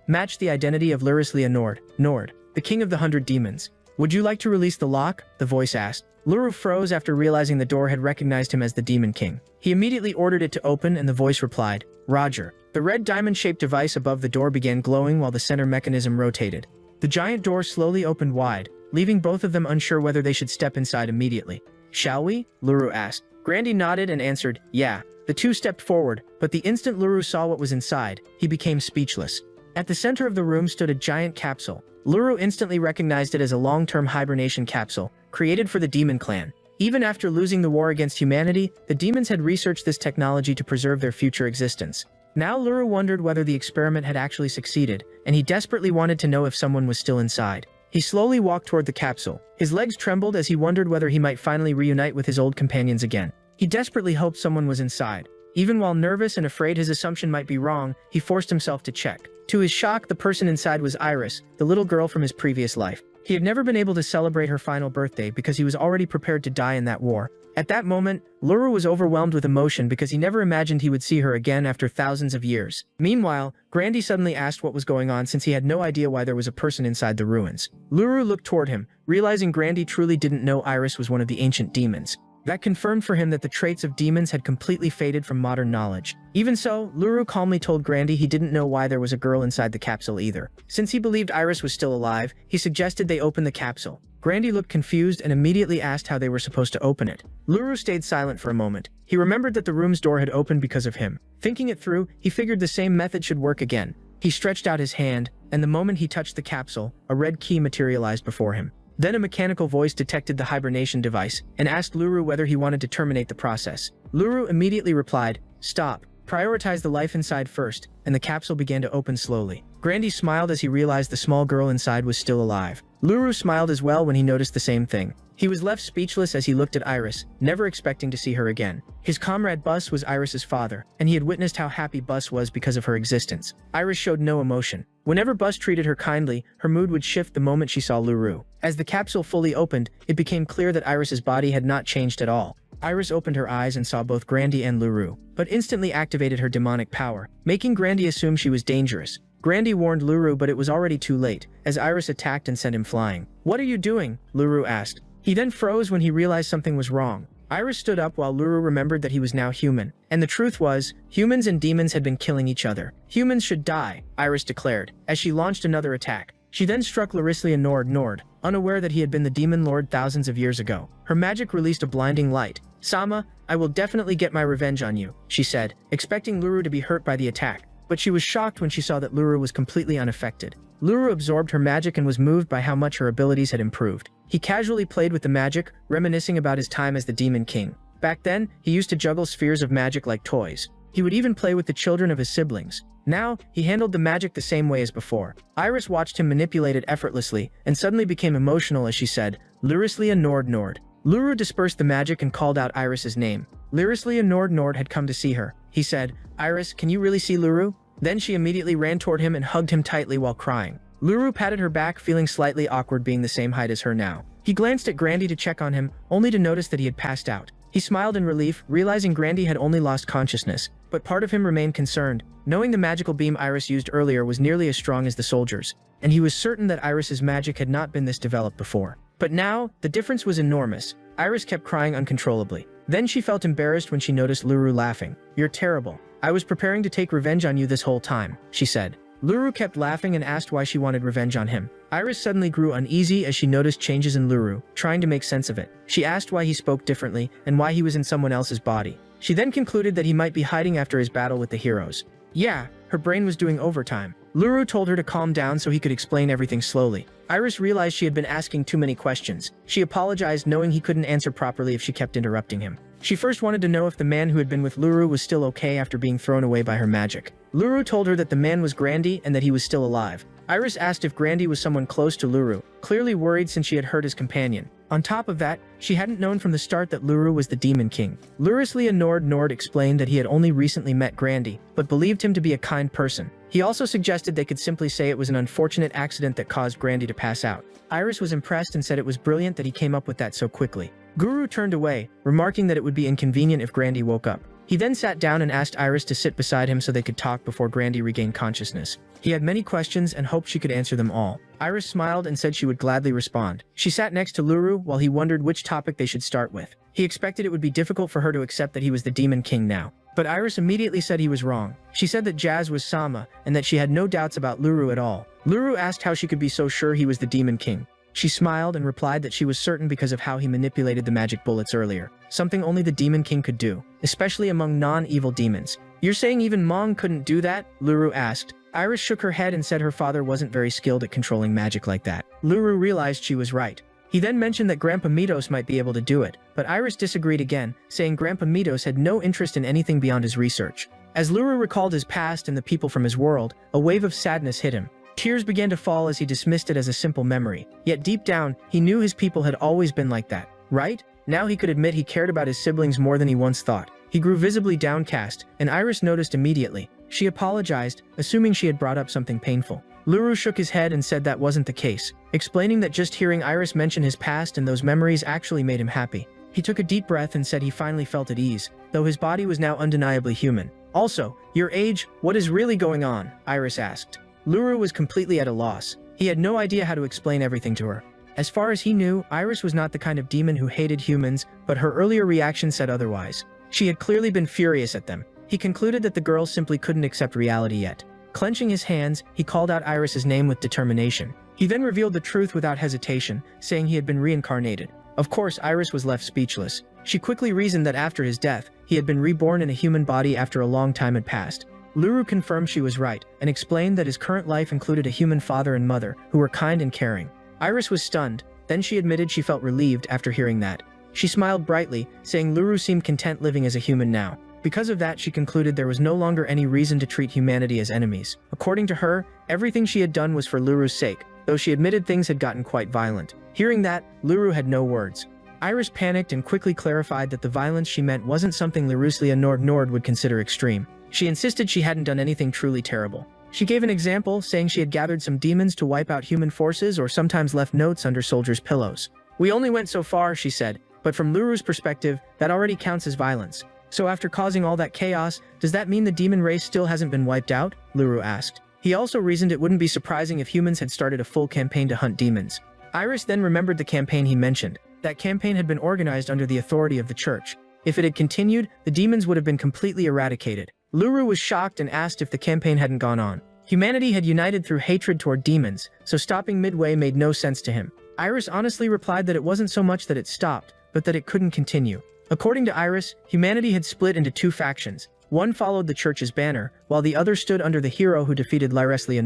matched the identity of Lurislia Nord, the king of the 100 demons. "Would you like to release the lock?" the voice asked. Luru froze after realizing the door had recognized him as the Demon King. He immediately ordered it to open and the voice replied, "Roger." The red diamond-shaped device above the door began glowing while the center mechanism rotated. The giant door slowly opened wide, leaving both of them unsure whether they should step inside immediately. "Shall we?" Luru asked. Grandy nodded and answered, "Yeah." The two stepped forward, but the instant Luru saw what was inside, he became speechless. At the center of the room stood a giant capsule. Luru instantly recognized it as a long-term hibernation capsule, created for the Demon Clan. Even after losing the war against humanity, the demons had researched this technology to preserve their future existence. Now Luru wondered whether the experiment had actually succeeded, and he desperately wanted to know if someone was still inside. He slowly walked toward the capsule. His legs trembled as he wondered whether he might finally reunite with his old companions again. He desperately hoped someone was inside. Even while nervous and afraid his assumption might be wrong, he forced himself to check. To his shock, the person inside was Iris, the little girl from his previous life. He had never been able to celebrate her final birthday because he was already prepared to die in that war. At that moment, Luru was overwhelmed with emotion because he never imagined he would see her again after thousands of years. Meanwhile, Grandy suddenly asked what was going on since he had no idea why there was a person inside the ruins. Luru looked toward him, realizing Grandy truly didn't know Iris was one of the ancient demons. That confirmed for him that the traits of demons had completely faded from modern knowledge. Even so, Luru calmly told Grandy he didn't know why there was a girl inside the capsule either. Since he believed Iris was still alive, he suggested they open the capsule. Grandy looked confused and immediately asked how they were supposed to open it. Luru stayed silent for a moment. He remembered that the room's door had opened because of him. Thinking it through, he figured the same method should work again. He stretched out his hand, and the moment he touched the capsule, a red key materialized before him. Then a mechanical voice detected the hibernation device and asked Luru whether he wanted to terminate the process. Luru immediately replied, "Stop. Prioritize the life inside first," and the capsule began to open slowly. Grandy smiled as he realized the small girl inside was still alive. Luru smiled as well when he noticed the same thing. He was left speechless as he looked at Iris, never expecting to see her again. His comrade Bus was Iris's father, and he had witnessed how happy Bus was because of her existence. Iris showed no emotion. Whenever Bus treated her kindly, her mood would shift the moment she saw Luru. As the capsule fully opened, it became clear that Iris's body had not changed at all. Iris opened her eyes and saw both Grandy and Luru, but instantly activated her demonic power, making Grandy assume she was dangerous. Grandy warned Luru, but it was already too late, as Iris attacked and sent him flying. "What are you doing?" Luru asked. He then froze when he realized something was wrong. Iris stood up while Luru remembered that he was now human. And the truth was, humans and demons had been killing each other. "Humans should die," Iris declared, as she launched another attack. She then struck Lurislia Nord, unaware that he had been the demon lord thousands of years ago. Her magic released a blinding light. "Sama, I will definitely get my revenge on you," she said, expecting Luru to be hurt by the attack. But she was shocked when she saw that Luru was completely unaffected. Luru absorbed her magic and was moved by how much her abilities had improved. He casually played with the magic, reminiscing about his time as the Demon King. Back then, he used to juggle spheres of magic like toys. He would even play with the children of his siblings. Now, he handled the magic the same way as before. Iris watched him manipulate it effortlessly, and suddenly became emotional as she said, "Lurislia Nord." Luru dispersed the magic and called out Iris's name. Lurislia Nord had come to see her. He said, "Iris, can you really see Luru?" Then she immediately ran toward him and hugged him tightly while crying. Luru patted her back, feeling slightly awkward being the same height as her now. He glanced at Grandy to check on him, only to notice that he had passed out. He smiled in relief, realizing Grandy had only lost consciousness, but part of him remained concerned, knowing the magical beam Iris used earlier was nearly as strong as the soldiers, and he was certain that Iris's magic had not been this developed before. But now, the difference was enormous. Iris kept crying uncontrollably. Then she felt embarrassed when she noticed Luru laughing. "You're terrible. I was preparing to take revenge on you this whole time," she said. Luru kept laughing and asked why she wanted revenge on him. Iris suddenly grew uneasy as she noticed changes in Luru, trying to make sense of it. She asked why he spoke differently and why he was in someone else's body. She then concluded that he might be hiding after his battle with the heroes. Yeah, her brain was doing overtime. Luru told her to calm down so he could explain everything slowly. Iris realized she had been asking too many questions. She apologized, knowing he couldn't answer properly if she kept interrupting him. She first wanted to know if the man who had been with Luru was still okay after being thrown away by her magic. Luru told her that the man was Grandy and that he was still alive. Iris asked if Grandy was someone close to Luru, clearly worried since she had hurt his companion. On top of that, she hadn't known from the start that Luru was the Demon King. Lurislia Nord explained that he had only recently met Grandy, but believed him to be a kind person. He also suggested they could simply say it was an unfortunate accident that caused Grandy to pass out. Iris was impressed and said it was brilliant that he came up with that so quickly. Guru turned away, remarking that it would be inconvenient if Grandy woke up. He then sat down and asked Iris to sit beside him so they could talk before Grandy regained consciousness. He had many questions and hoped she could answer them all. Iris smiled and said she would gladly respond. She sat next to Luru while he wondered which topic they should start with. He expected it would be difficult for her to accept that he was the Demon King now. But Iris immediately said he was wrong. She said that Jazz was Sama and that she had no doubts about Luru at all. Luru asked how she could be so sure he was the Demon King. She smiled and replied that she was certain because of how he manipulated the magic bullets earlier, something only the Demon King could do, especially among non-evil demons. "You're saying even Mong couldn't do that?" Luru asked. Iris shook her head and said her father wasn't very skilled at controlling magic like that. Luru realized she was right. He then mentioned that Grandpa Mitos might be able to do it, but Iris disagreed again, saying Grandpa Mitos had no interest in anything beyond his research. As Luru recalled his past and the people from his world, a wave of sadness hit him. Tears began to fall as he dismissed it as a simple memory. Yet deep down, he knew his people had always been like that, right? Now he could admit he cared about his siblings more than he once thought. He grew visibly downcast, and Iris noticed immediately. She apologized, assuming she had brought up something painful. Luru shook his head and said that wasn't the case, explaining that just hearing Iris mention his past and those memories actually made him happy. He took a deep breath and said he finally felt at ease, though his body was now undeniably human. "Also, your age, what is really going on?" Iris asked. Luru was completely at a loss. He had no idea how to explain everything to her. As far as he knew, Iris was not the kind of demon who hated humans, but her earlier reaction said otherwise. She had clearly been furious at them. He concluded that the girl simply couldn't accept reality yet. Clenching his hands, he called out Iris's name with determination. He then revealed the truth without hesitation, saying he had been reincarnated. Of course, Iris was left speechless. She quickly reasoned that after his death, he had been reborn in a human body after a long time had passed. Luru confirmed she was right, and explained that his current life included a human father and mother, who were kind and caring. Iris was stunned, then she admitted she felt relieved after hearing that. She smiled brightly, saying Luru seemed content living as a human now. Because of that, she concluded there was no longer any reason to treat humanity as enemies. According to her, everything she had done was for Luru's sake, though she admitted things had gotten quite violent. Hearing that, Luru had no words. Iris panicked and quickly clarified that the violence she meant wasn't something Laruslia Nord would consider extreme. She insisted she hadn't done anything truly terrible. She gave an example, saying she had gathered some demons to wipe out human forces or sometimes left notes under soldiers' pillows. "We only went so far," she said, "but from Luru's perspective, that already counts as violence. So after causing all that chaos, does that mean the demon race still hasn't been wiped out?" Luru asked. He also reasoned it wouldn't be surprising if humans had started a full campaign to hunt demons. Iris then remembered the campaign he mentioned. That campaign had been organized under the authority of the church. If it had continued, the demons would have been completely eradicated. Luru was shocked and asked if the campaign hadn't gone on. Humanity had united through hatred toward demons, so stopping midway made no sense to him. Iris honestly replied that it wasn't so much that it stopped, but that it couldn't continue. According to Iris, humanity had split into two factions. One followed the church's banner, while the other stood under the hero who defeated Lyreslia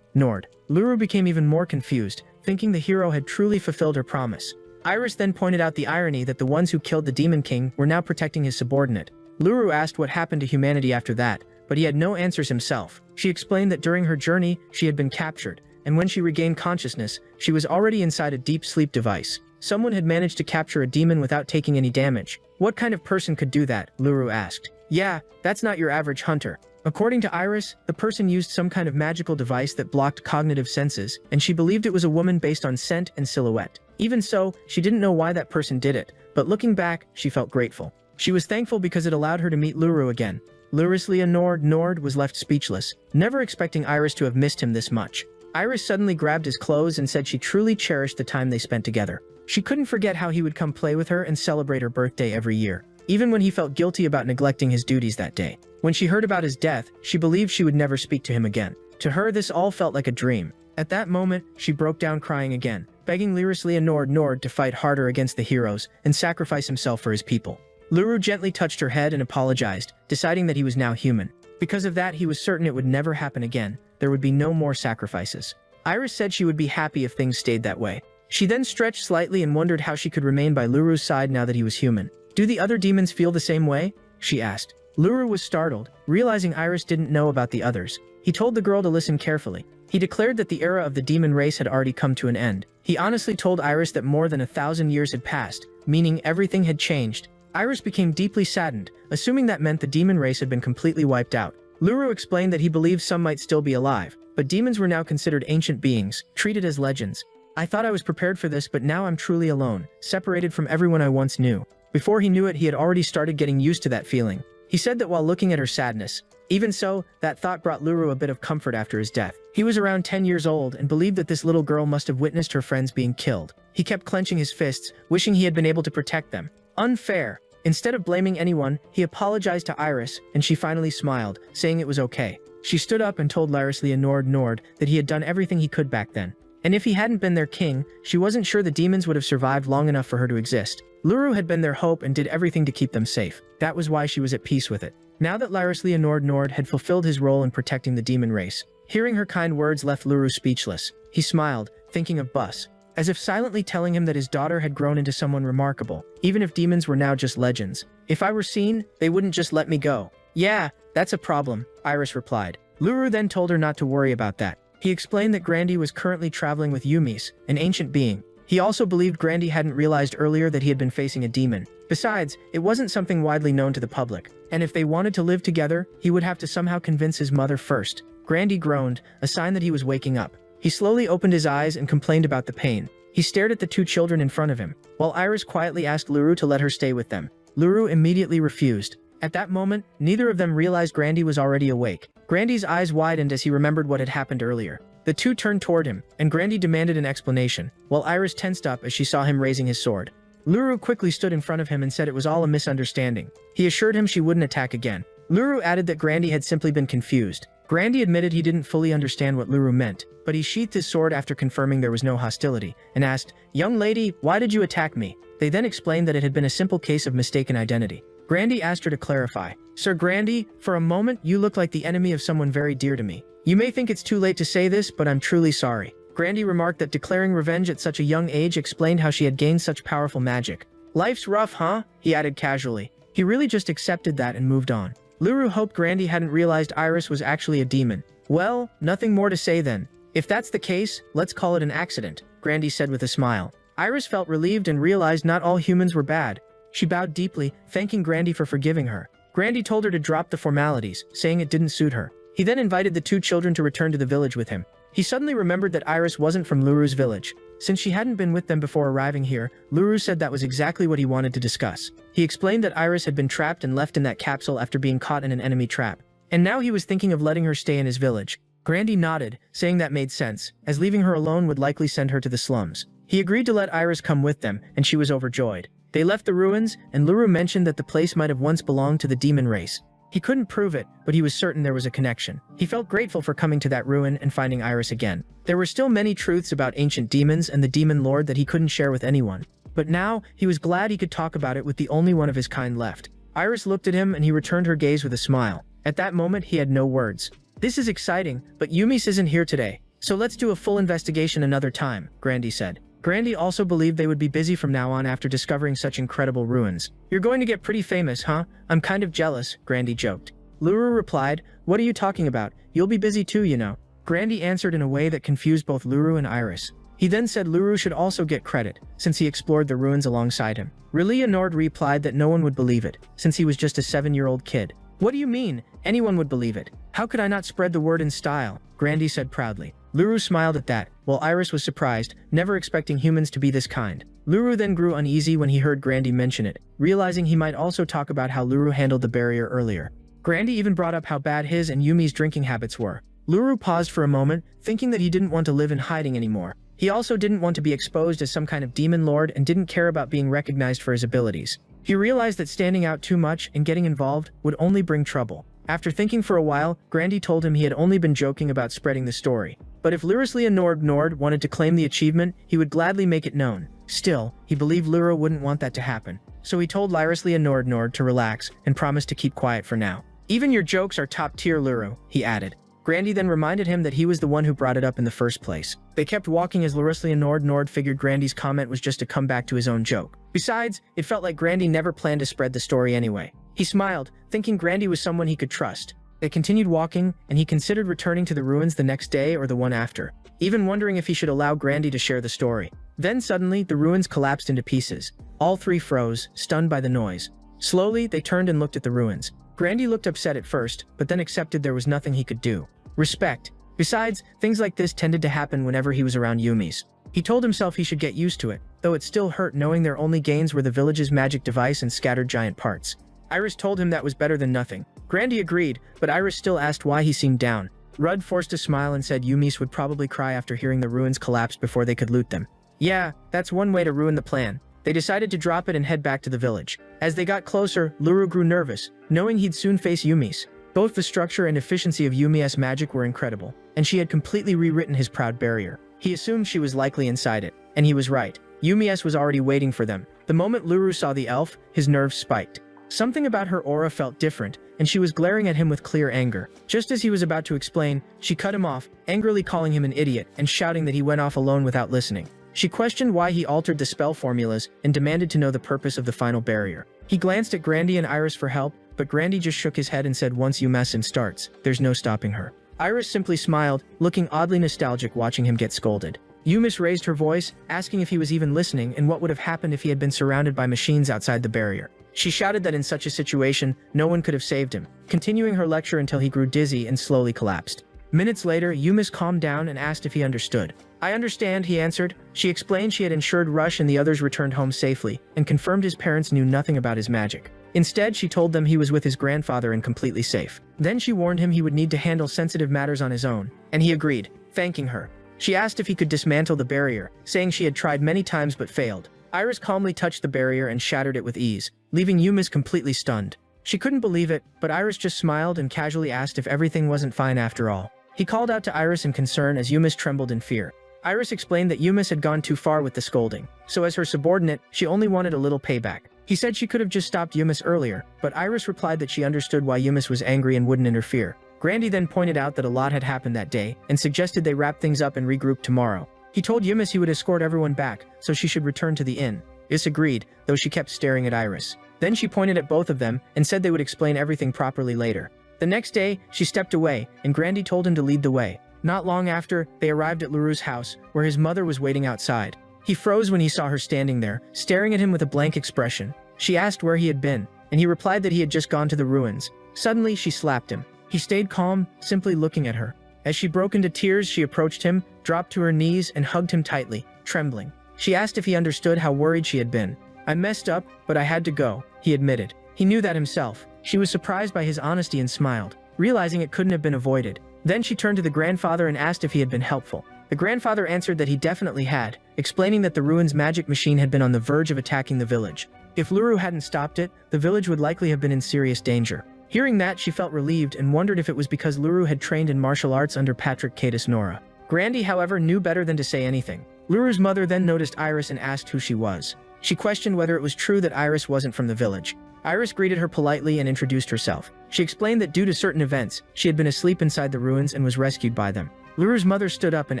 Nord. Luru became even more confused, thinking the hero had truly fulfilled her promise. Iris then pointed out the irony that the ones who killed the Demon King were now protecting his subordinate. Luru asked what happened to humanity after that, but he had no answers himself. She explained that during her journey, she had been captured, and when she regained consciousness, she was already inside a deep sleep device. Someone had managed to capture a demon without taking any damage. "What kind of person could do that?" Luru asked. "Yeah, that's not your average hunter." According to Iris, the person used some kind of magical device that blocked cognitive senses, and she believed it was a woman based on scent and silhouette. Even so, she didn't know why that person did it, but looking back, she felt grateful. She was thankful because it allowed her to meet Luru again. Lyreslia Nord was left speechless, never expecting Iris to have missed him this much. Iris suddenly grabbed his clothes and said she truly cherished the time they spent together. She couldn't forget how he would come play with her and celebrate her birthday every year, even when he felt guilty about neglecting his duties that day. When she heard about his death, she believed she would never speak to him again. To her, this all felt like a dream. At that moment, she broke down crying again, begging Lyreslia Nord to fight harder against the heroes and sacrifice himself for his people. Luru gently touched her head and apologized, deciding that he was now human. Because of that, he was certain it would never happen again. There would be no more sacrifices. Iris said she would be happy if things stayed that way. She then stretched slightly and wondered how she could remain by Luru's side now that he was human. "Do the other demons feel the same way?" she asked. Luru was startled, realizing Iris didn't know about the others. He told the girl to listen carefully. He declared that the era of the demon race had already come to an end. He honestly told Iris that more than 1,000 years had passed, meaning everything had changed. Iris became deeply saddened, assuming that meant the demon race had been completely wiped out. Luru explained that he believed some might still be alive, but demons were now considered ancient beings, treated as legends. I thought I was prepared for this, but now I'm truly alone, separated from everyone I once knew. Before he knew it, he had already started getting used to that feeling. He said that while looking at her sadness. Even so, that thought brought Luru a bit of comfort after his death. He was around 10 years old and believed that this little girl must have witnessed her friends being killed. He kept clenching his fists, wishing he had been able to protect them. Unfair. Instead of blaming anyone, he apologized to Iris, and she finally smiled, saying it was okay. She stood up and told Nord that he had done everything he could back then. And if he hadn't been their king, she wasn't sure the demons would have survived long enough for her to exist. Luru had been their hope and did everything to keep them safe. That was why she was at peace with it. Now that Nord had fulfilled his role in protecting the demon race, hearing her kind words left Luru speechless. He smiled, thinking of Bus, as if silently telling him that his daughter had grown into someone remarkable, even if demons were now just legends. If I were seen, they wouldn't just let me go. Yeah, that's a problem, Iris replied. Luru then told her not to worry about that. He explained that Grandy was currently traveling with Yumis, an ancient being. He also believed Grandy hadn't realized earlier that he had been facing a demon. Besides, it wasn't something widely known to the public, and if they wanted to live together, he would have to somehow convince his mother first. Grandy groaned, a sign that he was waking up. He slowly opened his eyes and complained about the pain. He stared at the two children in front of him, while Iris quietly asked Luru to let her stay with them. Luru immediately refused. At that moment, neither of them realized Grandy was already awake. Grandy's eyes widened as he remembered what had happened earlier. The two turned toward him, and Grandy demanded an explanation, while Iris tensed up as she saw him raising his sword. Luru quickly stood in front of him and said it was all a misunderstanding. He assured him she wouldn't attack again. Luru added that Grandy had simply been confused. Grandy admitted he didn't fully understand what Luru meant, but he sheathed his sword after confirming there was no hostility, and asked, "Young lady, why did you attack me?" They then explained that it had been a simple case of mistaken identity. Grandy asked her to clarify. "Sir Grandy, for a moment you look like the enemy of someone very dear to me. You may think it's too late to say this, but I'm truly sorry." Grandy remarked that declaring revenge at such a young age explained how she had gained such powerful magic. "Life's rough, huh?" he added casually. He really just accepted that and moved on. Luru hoped Grandy hadn't realized Iris was actually a demon. "Well, nothing more to say then. If that's the case, let's call it an accident," Grandy said with a smile. Iris felt relieved and realized not all humans were bad. She bowed deeply, thanking Grandy for forgiving her. Grandy told her to drop the formalities, saying it didn't suit her. He then invited the two children to return to the village with him. He suddenly remembered that Iris wasn't from Luru's village. Since she hadn't been with them before arriving here, Luru said that was exactly what he wanted to discuss. He explained that Iris had been trapped and left in that capsule after being caught in an enemy trap. And now he was thinking of letting her stay in his village. Grandy nodded, saying that made sense, as leaving her alone would likely send her to the slums. He agreed to let Iris come with them, and she was overjoyed. They left the ruins, and Luru mentioned that the place might have once belonged to the demon race. He couldn't prove it, but he was certain there was a connection. He felt grateful for coming to that ruin and finding Iris again. There were still many truths about ancient demons and the demon lord that he couldn't share with anyone. But now, he was glad he could talk about it with the only one of his kind left. Iris looked at him and he returned her gaze with a smile. At that moment, he had no words. "This is exciting, but Yumis isn't here today. So let's do a full investigation another time," Grandy said. Grandy also believed they would be busy from now on after discovering such incredible ruins. "You're going to get pretty famous, huh? I'm kind of jealous," Grandy joked. Luru replied, "What are you talking about? You'll be busy too, you know." Grandy answered in a way that confused both Luru and Iris. He then said Luru should also get credit, since he explored the ruins alongside him. Nord replied that no one would believe it, since he was just a 7-year-old kid. "What do you mean? Anyone would believe it. How could I not spread the word in style?" Grandy said proudly. Luru smiled at that, while Iris was surprised, never expecting humans to be this kind. Luru then grew uneasy when he heard Grandy mention it, realizing he might also talk about how Luru handled the barrier earlier. Grandy even brought up how bad his and Yumi's drinking habits were. Luru paused for a moment, thinking that he didn't want to live in hiding anymore. He also didn't want to be exposed as some kind of demon lord and didn't care about being recognized for his abilities. He realized that standing out too much and getting involved would only bring trouble. After thinking for a while, Grandy told him he had only been joking about spreading the story. But if Nord wanted to claim the achievement, he would gladly make it known. Still, he believed Luru wouldn't want that to happen. So he told Nord to relax and promised to keep quiet for now. "Even your jokes are top tier, Luru," he added. Grandy then reminded him that he was the one who brought it up in the first place. They kept walking as Nord figured Grandy's comment was just a comeback to his own joke. Besides, it felt like Grandy never planned to spread the story anyway. He smiled, thinking Grandy was someone he could trust. They continued walking, and he considered returning to the ruins the next day or the one after, even wondering if he should allow Grandy to share the story. Then suddenly, the ruins collapsed into pieces. All three froze, stunned by the noise. Slowly, they turned and looked at the ruins. Grandy looked upset at first, but then accepted there was nothing he could do. Respect. Besides, things like this tended to happen whenever he was around Yumi's. He told himself he should get used to it, though it still hurt knowing their only gains were the village's magic device and scattered giant parts. Iris told him that was better than nothing. Grandy agreed, but Iris still asked why he seemed down. Rudd forced a smile and said Yumis would probably cry after hearing the ruins collapsed before they could loot them. Yeah, that's one way to ruin the plan. They decided to drop it and head back to the village. As they got closer, Luru grew nervous, knowing he'd soon face Yumi's. Both the structure and efficiency of Yumi's magic were incredible, and she had completely rewritten his proud barrier. He assumed she was likely inside it, and he was right. Yumi's was already waiting for them. The moment Luru saw the elf, his nerves spiked. Something about her aura felt different, and she was glaring at him with clear anger. Just as he was about to explain, she cut him off, angrily calling him an idiot and shouting that he went off alone without listening. She questioned why he altered the spell formulas and demanded to know the purpose of the final barrier. He glanced at Grandy and Iris for help, but Grandy just shook his head and said once Yumi's starts, there's no stopping her. Iris simply smiled, looking oddly nostalgic watching him get scolded. Yumis raised her voice, asking if he was even listening and what would have happened if he had been surrounded by machines outside the barrier. She shouted that in such a situation, no one could have saved him, continuing her lecture until he grew dizzy and slowly collapsed. Minutes later, Yumis calmed down and asked if he understood. I understand, he answered. She explained she had ensured Rush and the others returned home safely, and confirmed his parents knew nothing about his magic. Instead, she told them he was with his grandfather and completely safe. Then she warned him he would need to handle sensitive matters on his own, and he agreed, thanking her. She asked if he could dismantle the barrier, saying she had tried many times but failed. Iris calmly touched the barrier and shattered it with ease, leaving Yumis completely stunned. She couldn't believe it, but Iris just smiled and casually asked if everything wasn't fine after all. He called out to Iris in concern as Yumis trembled in fear. Iris explained that Yumis had gone too far with the scolding, so as her subordinate, she only wanted a little payback. He said she could have just stopped Yumis earlier, but Iris replied that she understood why Yumis was angry and wouldn't interfere. Grandy then pointed out that a lot had happened that day, and suggested they wrap things up and regroup tomorrow. He told Yumis he would escort everyone back, so she should return to the inn. Iris agreed, though she kept staring at Iris. Then she pointed at both of them, and said they would explain everything properly later. The next day, she stepped away, and Grandy told him to lead the way. Not long after, they arrived at Luru's house, where his mother was waiting outside. He froze when he saw her standing there, staring at him with a blank expression. She asked where he had been, and he replied that he had just gone to the ruins. Suddenly, she slapped him. He stayed calm, simply looking at her. As she broke into tears, she approached him, dropped to her knees, and hugged him tightly, trembling. She asked if he understood how worried she had been. I messed up, but I had to go, he admitted. He knew that himself. She was surprised by his honesty and smiled, realizing it couldn't have been avoided. Then she turned to the grandfather and asked if he had been helpful. The grandfather answered that he definitely had, explaining that the ruins' magic machine had been on the verge of attacking the village. If Luru hadn't stopped it, the village would likely have been in serious danger. Hearing that, she felt relieved and wondered if it was because Luru had trained in martial arts under Patrick Cadis Nora. Grandy, however, knew better than to say anything. Luru's mother then noticed Iris and asked who she was. She questioned whether it was true that Iris wasn't from the village. Iris greeted her politely and introduced herself. She explained that due to certain events, she had been asleep inside the ruins and was rescued by them. Luru's mother stood up and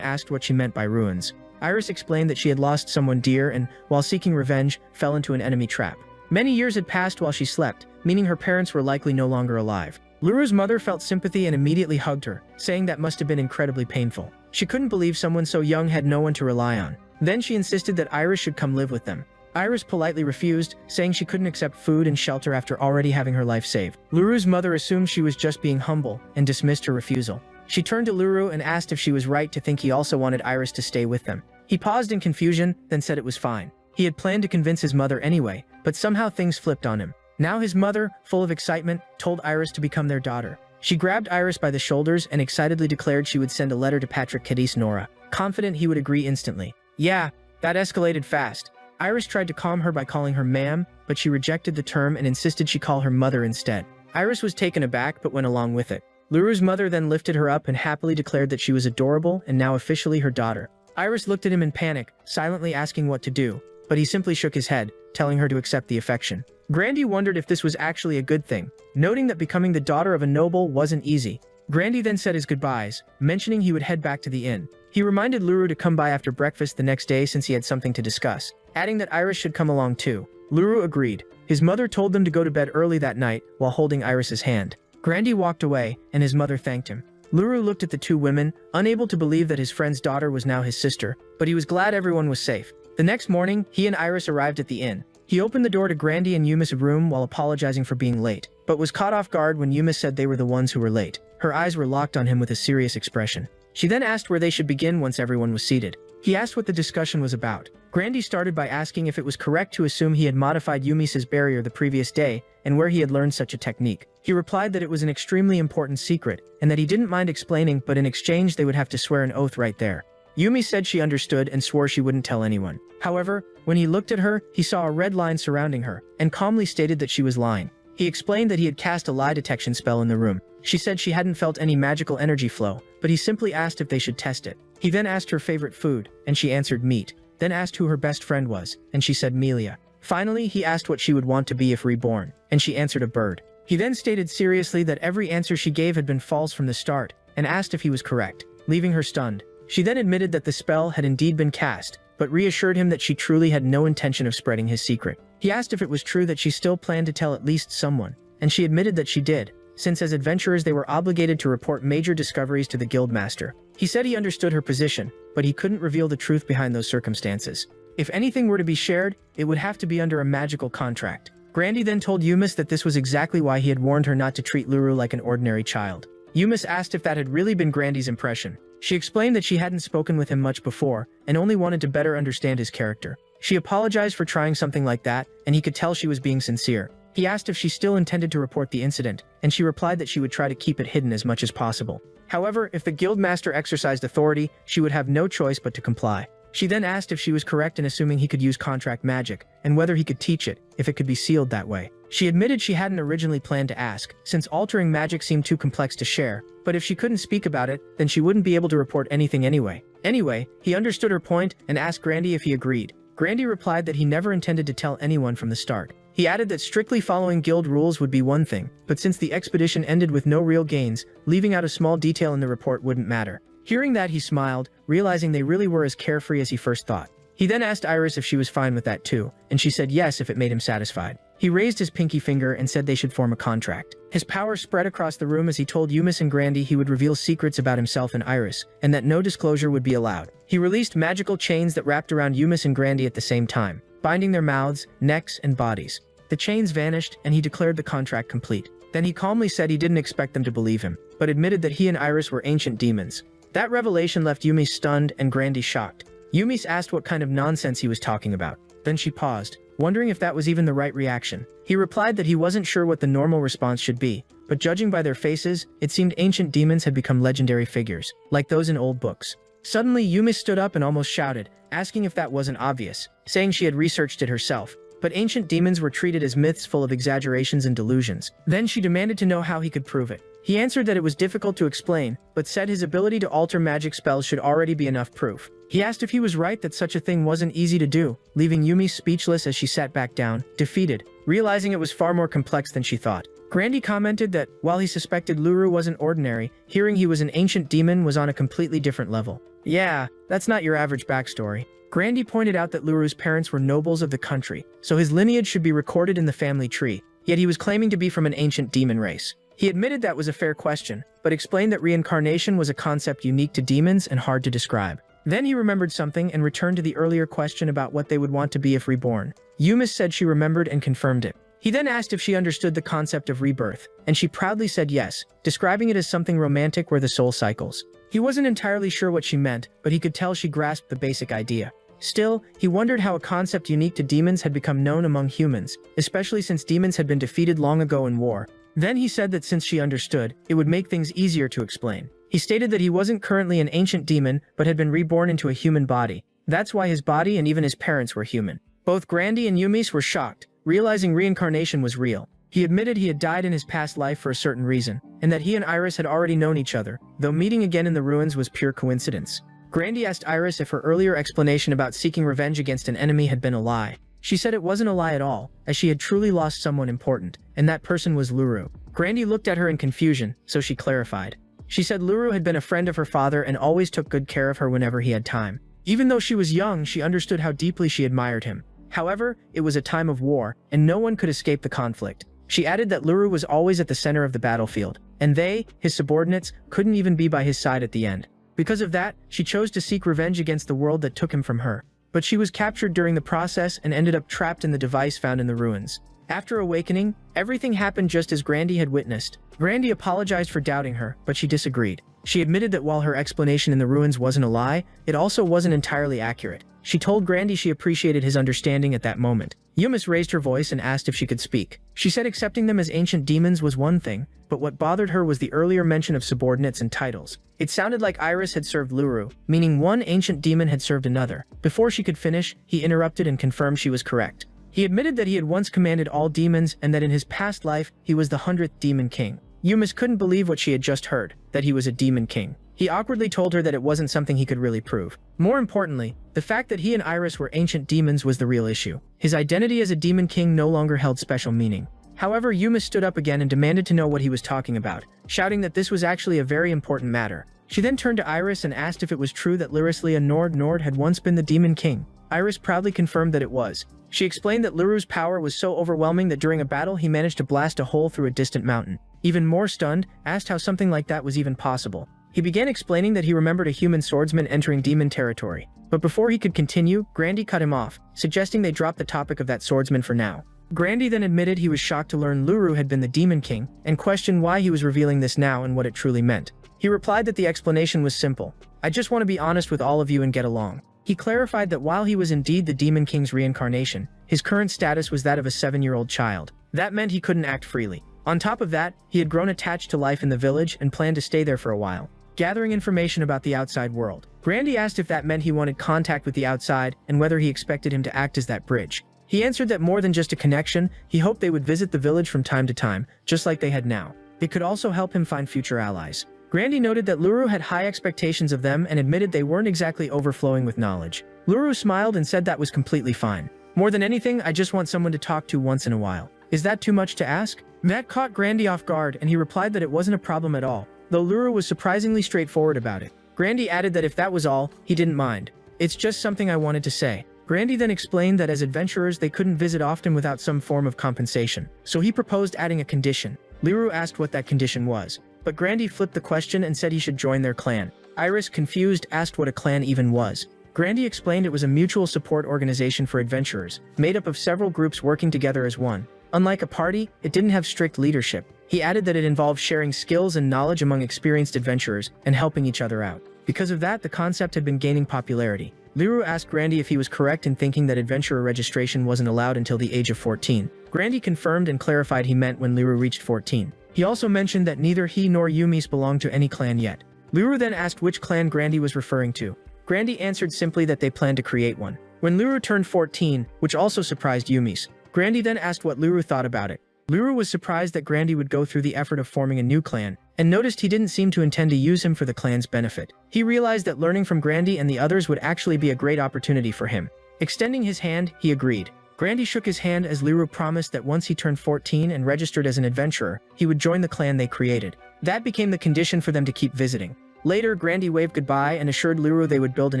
asked what she meant by ruins. Iris explained that she had lost someone dear and, while seeking revenge, fell into an enemy trap. Many years had passed while she slept, meaning her parents were likely no longer alive. Luru's mother felt sympathy and immediately hugged her, saying that must have been incredibly painful. She couldn't believe someone so young had no one to rely on. Then she insisted that Iris should come live with them. Iris politely refused, saying she couldn't accept food and shelter after already having her life saved. Luru's mother assumed she was just being humble and dismissed her refusal. She turned to Luru and asked if she was right to think he also wanted Iris to stay with them. He paused in confusion, then said it was fine. He had planned to convince his mother anyway, but somehow things flipped on him. Now his mother, full of excitement, told Iris to become their daughter. She grabbed Iris by the shoulders and excitedly declared she would send a letter to Patrick Cadis Nora, confident he would agree instantly. Yeah, that escalated fast. Iris tried to calm her by calling her ma'am, but she rejected the term and insisted she call her mother instead. Iris was taken aback but went along with it. Luru's mother then lifted her up and happily declared that she was adorable and now officially her daughter. Iris looked at him in panic, silently asking what to do, but he simply shook his head, telling her to accept the affection. Grandy wondered if this was actually a good thing, noting that becoming the daughter of a noble wasn't easy. Grandy then said his goodbyes, mentioning he would head back to the inn. He reminded Luru to come by after breakfast the next day since he had something to discuss, adding that Iris should come along too. Luru agreed. His mother told them to go to bed early that night while holding Iris's hand. Grandy walked away, and his mother thanked him. Luru looked at the two women, unable to believe that his friend's daughter was now his sister, but he was glad everyone was safe. The next morning, he and Iris arrived at the inn. He opened the door to Grandy and Yumi's room while apologizing for being late, but was caught off guard when Yumi said they were the ones who were late. Her eyes were locked on him with a serious expression. She then asked where they should begin once everyone was seated. He asked what the discussion was about. Grandy started by asking if it was correct to assume he had modified Yumi's barrier the previous day and where he had learned such a technique. He replied that it was an extremely important secret and that he didn't mind explaining, but in exchange they would have to swear an oath right there. Yumi said she understood and swore she wouldn't tell anyone. However, when he looked at her, he saw a red line surrounding her and calmly stated that she was lying. He explained that he had cast a lie detection spell in the room. She said she hadn't felt any magical energy flow, but he simply asked if they should test it. He then asked her favorite food, and she answered meat. Then asked who her best friend was, and she said Melia. Finally, he asked what she would want to be if reborn, and she answered a bird. He then stated seriously that every answer she gave had been false from the start, and asked if he was correct, leaving her stunned. She then admitted that the spell had indeed been cast, but reassured him that she truly had no intention of spreading his secret. He asked if it was true that she still planned to tell at least someone, and she admitted that she did, since as adventurers they were obligated to report major discoveries to the guildmaster. He said he understood her position, but he couldn't reveal the truth behind those circumstances. If anything were to be shared, it would have to be under a magical contract. Grandy then told Yumis that this was exactly why he had warned her not to treat Luru like an ordinary child. Yumis asked if that had really been Grandy's impression. She explained that she hadn't spoken with him much before, and only wanted to better understand his character. She apologized for trying something like that, and he could tell she was being sincere. He asked if she still intended to report the incident, and she replied that she would try to keep it hidden as much as possible. However, if the guildmaster exercised authority, she would have no choice but to comply. She then asked if she was correct in assuming he could use contract magic, and whether he could teach it, if it could be sealed that way. She admitted she hadn't originally planned to ask, since altering magic seemed too complex to share, but if she couldn't speak about it, then she wouldn't be able to report anything anyway. Anyway, he understood her point and asked Grandy if he agreed. Grandy replied that he never intended to tell anyone from the start. He added that strictly following guild rules would be one thing, but since the expedition ended with no real gains, leaving out a small detail in the report wouldn't matter. Hearing that, he smiled, realizing they really were as carefree as he first thought. He then asked Iris if she was fine with that too, and she said yes if it made him satisfied. He raised his pinky finger and said they should form a contract. His power spread across the room as he told Yumis and Grandy he would reveal secrets about himself and Iris, and that no disclosure would be allowed. He released magical chains that wrapped around Yumis and Grandy at the same time, binding their mouths, necks, and bodies. The chains vanished, and he declared the contract complete. Then he calmly said he didn't expect them to believe him, but admitted that he and Iris were ancient demons. That revelation left Yumi stunned and Grandy shocked. Yumis asked what kind of nonsense he was talking about. Then she paused, wondering if that was even the right reaction. He replied that he wasn't sure what the normal response should be, but judging by their faces, it seemed ancient demons had become legendary figures, like those in old books. Suddenly, Yumis stood up and almost shouted, asking if that wasn't obvious, saying she had researched it herself. But ancient demons were treated as myths full of exaggerations and delusions. Then she demanded to know how he could prove it. He answered that it was difficult to explain, but said his ability to alter magic spells should already be enough proof. He asked if he was right that such a thing wasn't easy to do, leaving Yumi speechless as she sat back down, defeated, realizing it was far more complex than she thought. Grandy commented that, while he suspected Luru wasn't ordinary, hearing he was an ancient demon was on a completely different level. Yeah, that's not your average backstory. Grandy pointed out that Luru's parents were nobles of the country, so his lineage should be recorded in the family tree, yet he was claiming to be from an ancient demon race. He admitted that was a fair question, but explained that reincarnation was a concept unique to demons and hard to describe. Then he remembered something and returned to the earlier question about what they would want to be if reborn. Yumis said she remembered and confirmed it. He then asked if she understood the concept of rebirth, and she proudly said yes, describing it as something romantic where the soul cycles. He wasn't entirely sure what she meant, but he could tell she grasped the basic idea. Still, he wondered how a concept unique to demons had become known among humans, especially since demons had been defeated long ago in war. Then he said that since she understood, it would make things easier to explain. He stated that he wasn't currently an ancient demon, but had been reborn into a human body. That's why his body and even his parents were human. Both Grandy and Yumis were shocked, realizing reincarnation was real. He admitted he had died in his past life for a certain reason, and that he and Iris had already known each other, though meeting again in the ruins was pure coincidence. Grandy asked Iris if her earlier explanation about seeking revenge against an enemy had been a lie. She said it wasn't a lie at all, as she had truly lost someone important, and that person was Luru. Grandy looked at her in confusion, so she clarified. She said Luru had been a friend of her father and always took good care of her whenever he had time. Even though she was young, she understood how deeply she admired him. However, it was a time of war, and no one could escape the conflict. She added that Luru was always at the center of the battlefield, and they, his subordinates, couldn't even be by his side at the end. Because of that, she chose to seek revenge against the world that took him from her. but she was captured during the process and ended up trapped in the device found in the ruins. After awakening, everything happened just as Grandy had witnessed. Grandy apologized for doubting her, but she disagreed. She admitted that while her explanation in the ruins wasn't a lie, it also wasn't entirely accurate. She told Grandy she appreciated his understanding at that moment. Yumis raised her voice and asked if she could speak. She said accepting them as ancient demons was one thing, but what bothered her was the earlier mention of subordinates and titles. It sounded like Iris had served Luru, meaning one ancient demon had served another. Before she could finish, he interrupted and confirmed she was correct. He admitted that he had once commanded all demons and that in his past life, he was the 100th Demon King. Yumis couldn't believe what she had just heard, that he was a demon king. He awkwardly told her that it wasn't something he could really prove. More importantly, the fact that he and Iris were ancient demons was the real issue. His identity as a demon king no longer held special meaning. However, Yumis stood up again and demanded to know what he was talking about, shouting that this was actually a very important matter. She then turned to Iris and asked if it was true that Lirislia Nord had once been the demon king. Iris proudly confirmed that it was. She explained that Luru's power was so overwhelming that during a battle he managed to blast a hole through a distant mountain. Even more stunned, asked how something like that was even possible. He began explaining that he remembered a human swordsman entering demon territory. But before he could continue, Grandy cut him off, suggesting they drop the topic of that swordsman for now. Grandy then admitted he was shocked to learn Luru had been the demon king, and questioned why he was revealing this now and what it truly meant. He replied that the explanation was simple. I just want to be honest with all of you and get along. He clarified that while he was indeed the Demon King's reincarnation, his current status was that of a 7-year-old child. That meant he couldn't act freely. On top of that, he had grown attached to life in the village and planned to stay there for a while, gathering information about the outside world. Grandy asked if that meant he wanted contact with the outside and whether he expected him to act as that bridge. He answered that more than just a connection, he hoped they would visit the village from time to time, just like they had now. It could also help him find future allies. Grandy noted that Luru had high expectations of them and admitted they weren't exactly overflowing with knowledge. Luru smiled and said that was completely fine. More than anything, I just want someone to talk to once in a while. Is that too much to ask? That caught Grandy off guard and he replied that it wasn't a problem at all, though Luru was surprisingly straightforward about it. Grandy added that if that was all, he didn't mind. It's just something I wanted to say. Grandy then explained that as adventurers they couldn't visit often without some form of compensation, so he proposed adding a condition. Luru asked what that condition was, but Grandy flipped the question and said he should join their clan. Iris, confused, asked what a clan even was. Grandy explained it was a mutual support organization for adventurers, made up of several groups working together as one. Unlike a party, it didn't have strict leadership. He added that it involved sharing skills and knowledge among experienced adventurers and helping each other out. Because of that, the concept had been gaining popularity. Liru asked Grandy if he was correct in thinking that adventurer registration wasn't allowed until the age of 14. Grandy confirmed and clarified he meant when Liru reached 14. He also mentioned that neither he nor Yumis belonged to any clan yet. Liru then asked which clan Grandy was referring to. Grandy answered simply that they planned to create one. When Liru turned 14, which also surprised Yumis, Grandy then asked what Liru thought about it. Liru was surprised that Grandy would go through the effort of forming a new clan, and noticed he didn't seem to intend to use him for the clan's benefit. He realized that learning from Grandy and the others would actually be a great opportunity for him. Extending his hand, he agreed. Grandy shook his hand as Liru promised that once he turned 14 and registered as an adventurer, he would join the clan they created. That became the condition for them to keep visiting. Later, Grandy waved goodbye and assured Liru they would build an